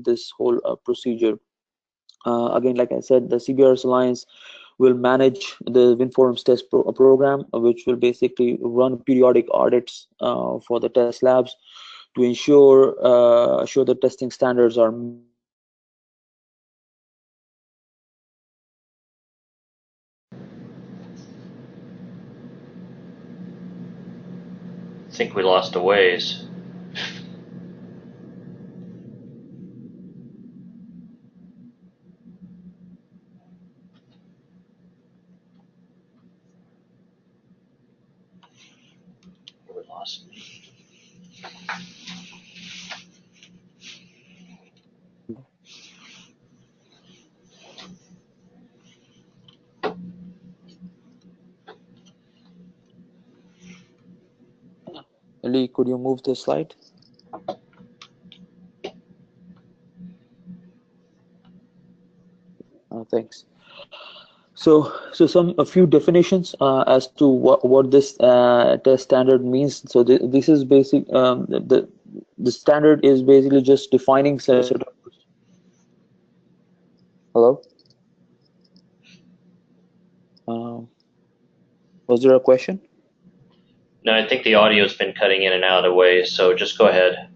this whole procedure. Again, like I said, the CBRS Alliance will manage the WinForums test program, which will basically run periodic audits for the test labs to ensure the testing standards are I think we lost a ways. We lost. Lee, could you move the slide? Thanks. So a few definitions as to what this test standard means. So this is basic. The standard is basically just defining set of. Hello. Was there a question? No, I think the audio's been cutting in and out of ways, so just go ahead.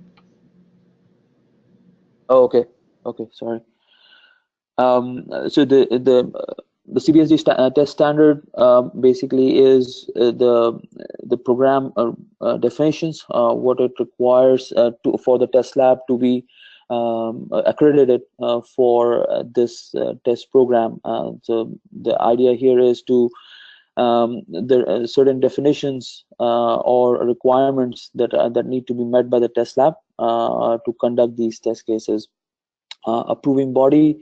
Oh, okay. Okay, sorry. So the CBSD test standard basically is the program definitions, what it requires for the test lab to be accredited for this test program. So the idea here is to there are certain definitions or requirements that need to be met by the test lab to conduct these test cases. Approving body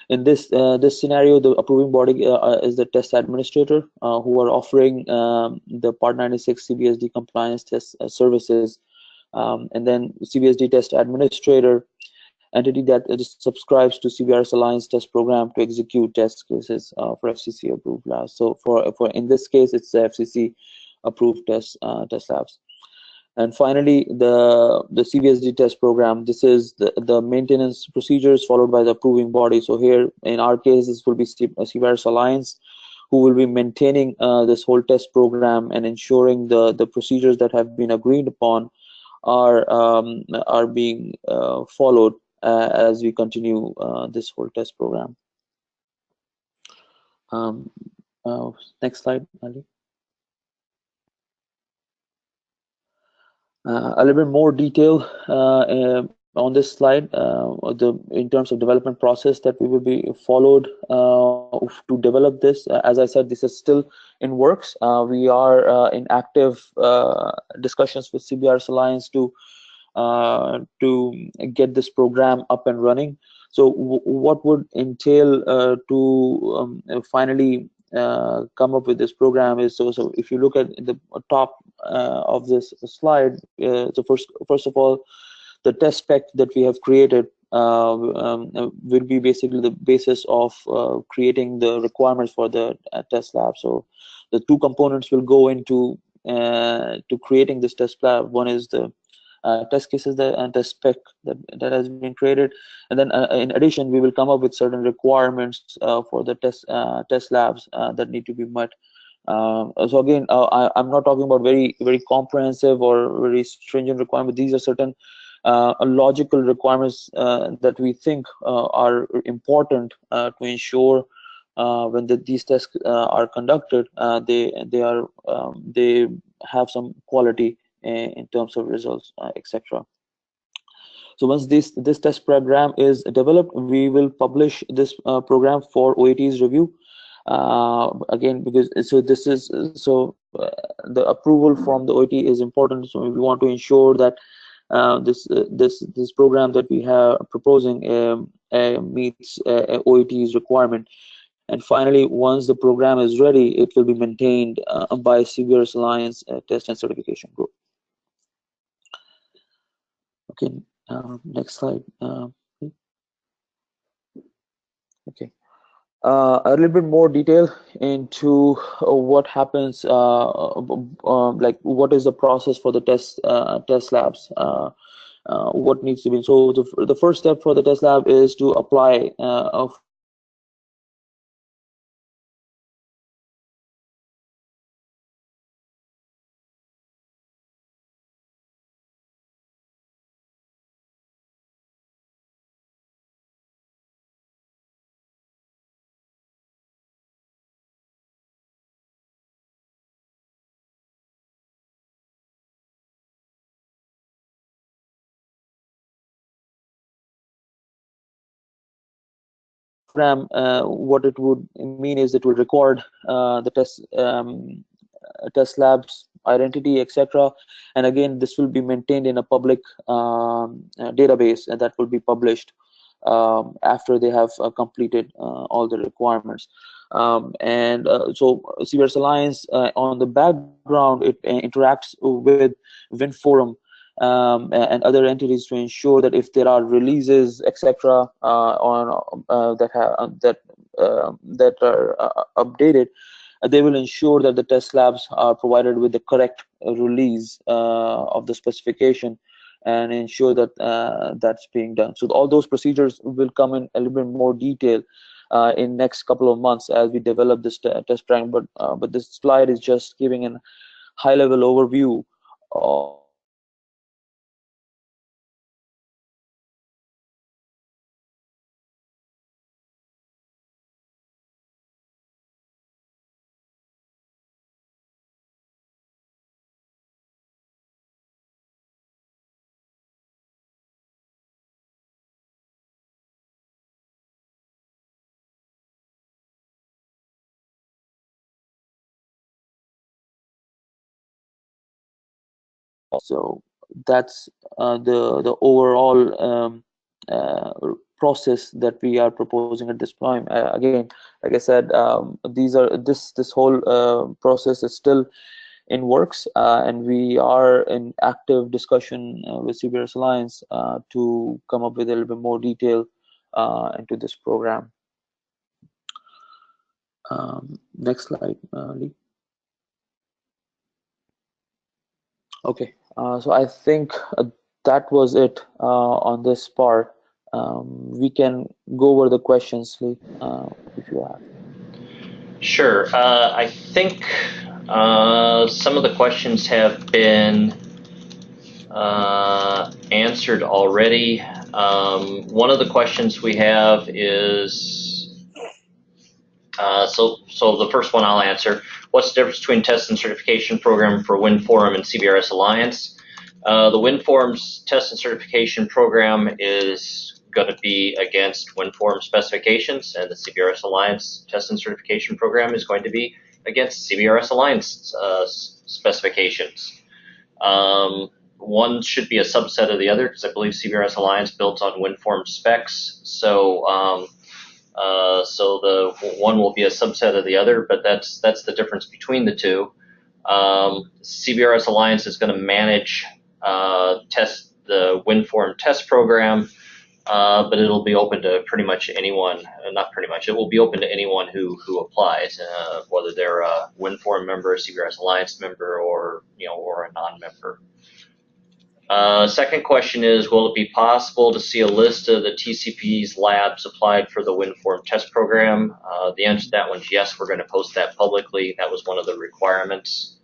in this scenario, the approving body is the test administrator who are offering the Part 96 CBSD compliance test services, and then CBSD test administrator, entity that subscribes to CBRS Alliance test program to execute test cases for FCC approved labs. So for in this case, it's the FCC approved test labs. And finally, the CBSD test program. This is the maintenance procedures followed by the approving body. So here, in our case, this will be CBRS Alliance, who will be maintaining this whole test program and ensuring the procedures that have been agreed upon are being followed as we continue this whole test program. Next slide, Ali. A little bit more detail on this slide, in terms of development process that we will be followed to develop this. As I said, this is still in works. We are in active discussions with CBRS Alliance to get this program up and running. So what would entail to finally come up with this program is, so if you look at the top of this slide, so first of all, the test spec that we have created will be basically the basis of creating the requirements for the test lab. So the two components will go into to creating this test lab. One is the test cases and test spec that has been created, and then in addition, we will come up with certain requirements for the test labs that need to be met. So again, I'm not talking about very comprehensive or very stringent requirements. These are certain logical requirements that we think are important to ensure when these tests are conducted, they have some quality in terms of results, etc. So once this test program is developed, we will publish this program for OET's review. Again, because the approval from the OET is important. So we want to ensure that this program that we have proposing meets OET's requirement. And finally, once the program is ready, it will be maintained by CBRS Alliance Test and Certification Group. Okay, next slide. Okay. A little bit more detail into what happens, like what is the process for the test labs, what needs to be. So the first step for the test lab is to apply program. What it would mean is it will record the test labs identity, etc. And again, this will be maintained in a public database, and that will be published after they have completed all the requirements. So CBRS Alliance on the background, it interacts with WINNF and other entities to ensure that if there are releases, etc., that are updated, they will ensure that the test labs are provided with the correct release of the specification, and ensure that that's being done. So all those procedures will come in a little bit more detail in next couple of months as we develop this test plan. But this slide is just giving a high-level overview of So that's the overall process that we are proposing at this time. Again, like I said, this whole process is still in works, and we are in active discussion with CBRS Alliance to come up with a little bit more detail into this program. Next slide, Lee. Okay, so I think that was it on this part. We can go over the questions, Lee, if you have. Sure. I think some of the questions have been answered already. One of the questions we have is, so the first one I'll answer. What's the difference between test and certification program for WINNF and CBRS Alliance? The WINNF test and certification program is going to be against WINNF specifications, and the CBRS Alliance test and certification program is going to be against CBRS Alliance specifications. One should be a subset of the other, because I believe CBRS Alliance built on WINNF specs. So the one will be a subset of the other, but that's the difference between the two. CBRS Alliance is going to manage the WINNF test program, but it'll be open to pretty much anyone. Not pretty much. It will be open to anyone who applies, whether they're a WINNF member, a CBRS Alliance member, or a non-member. Second question is, will it be possible to see a list of the TCP's labs applied for the WINNF test program? The answer to that one is yes. We're going to post that publicly. That was one of the requirements.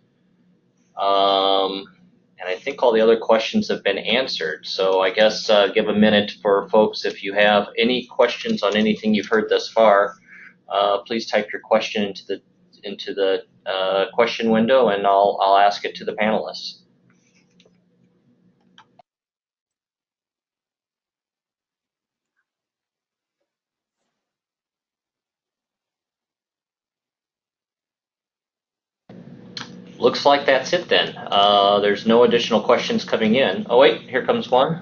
And I think all the other questions have been answered. So I guess give a minute for folks. If you have any questions on anything you've heard thus far, please type your question into the question window, and I'll ask it to the panelists. Looks like that's it then. There's no additional questions coming in. Oh wait, here comes one.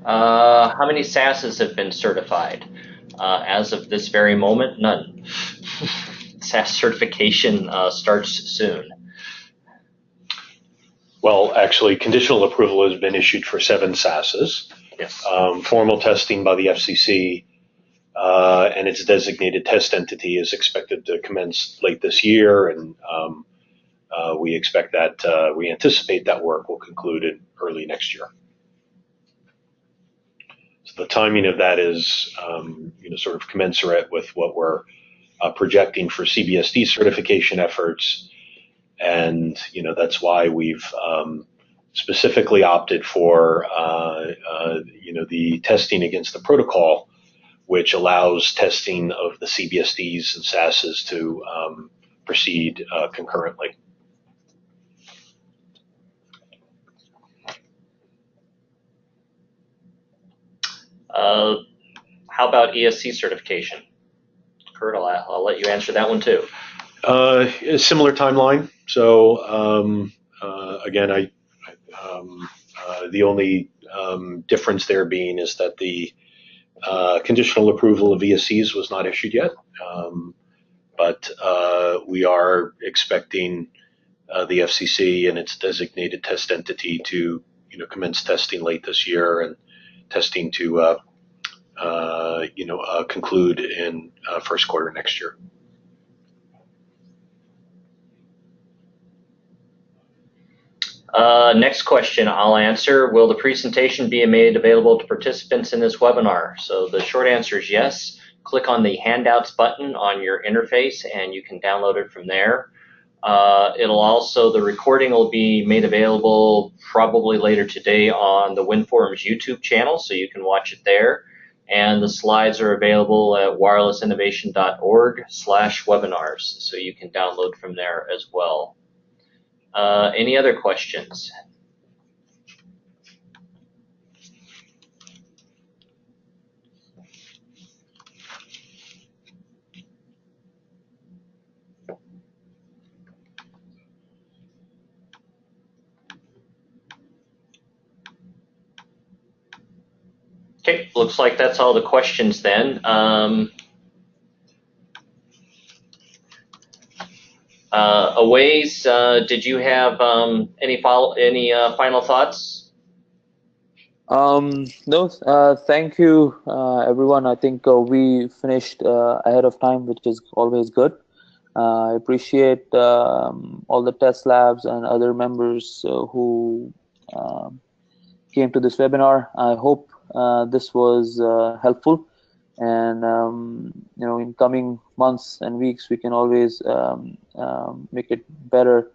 How many SASs have been certified? As of this very moment, none. SAS certification starts soon. Well, actually, conditional approval has been issued for 7 SASs. Yes. Formal testing by the FCC and its designated test entity is expected to commence late this year, and we expect that we anticipate that work will conclude in early next year. So the timing of that is, sort of commensurate with what we're projecting for CBSD certification efforts. And that's why we've specifically opted for the testing against the protocol, which allows testing of the CBSDs and SASs to proceed concurrently. How about ESC certification? Kurt, I'll let you answer that one too. A similar timeline. So again, the only difference there being is that the conditional approval of ESCs was not issued yet, but we are expecting the FCC and its designated test entity to commence testing late this year, and testing to conclude in first quarter next year. Next question I'll answer. Will the presentation be made available to participants in this webinar? So the short answer is yes. Click on the handouts button on your interface and you can download it from there. The recording will be made available probably later today on the WinForums YouTube channel, so you can watch it there. And the slides are available at wirelessinnovation.org/webinars, so you can download from there as well. Any other questions? Okay, looks like that's all the questions then. Aways, did you have any final thoughts? No, thank you, everyone. I think we finished ahead of time, which is always good. I appreciate all the test labs and other members who came to this webinar. I hope this was helpful, and in coming months and weeks we can always make it better.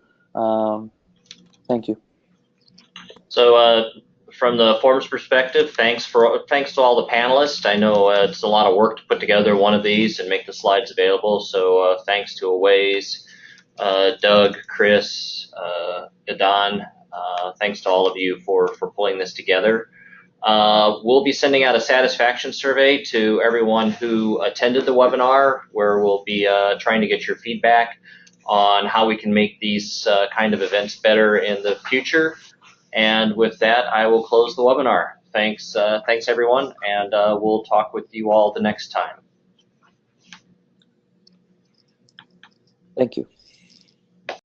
Thank you. So from the forums perspective, thanks to all the panelists. I know it's a lot of work to put together one of these and make the slides available, so thanks to Aways, Doug, Chris, Idan, thanks to all of you for pulling this together. We'll be sending out a satisfaction survey to everyone who attended the webinar, where we'll be trying to get your feedback on how we can make these kind of events better in the future. And with that, I will close the webinar. Thanks everyone, and we'll talk with you all the next time. Thank you.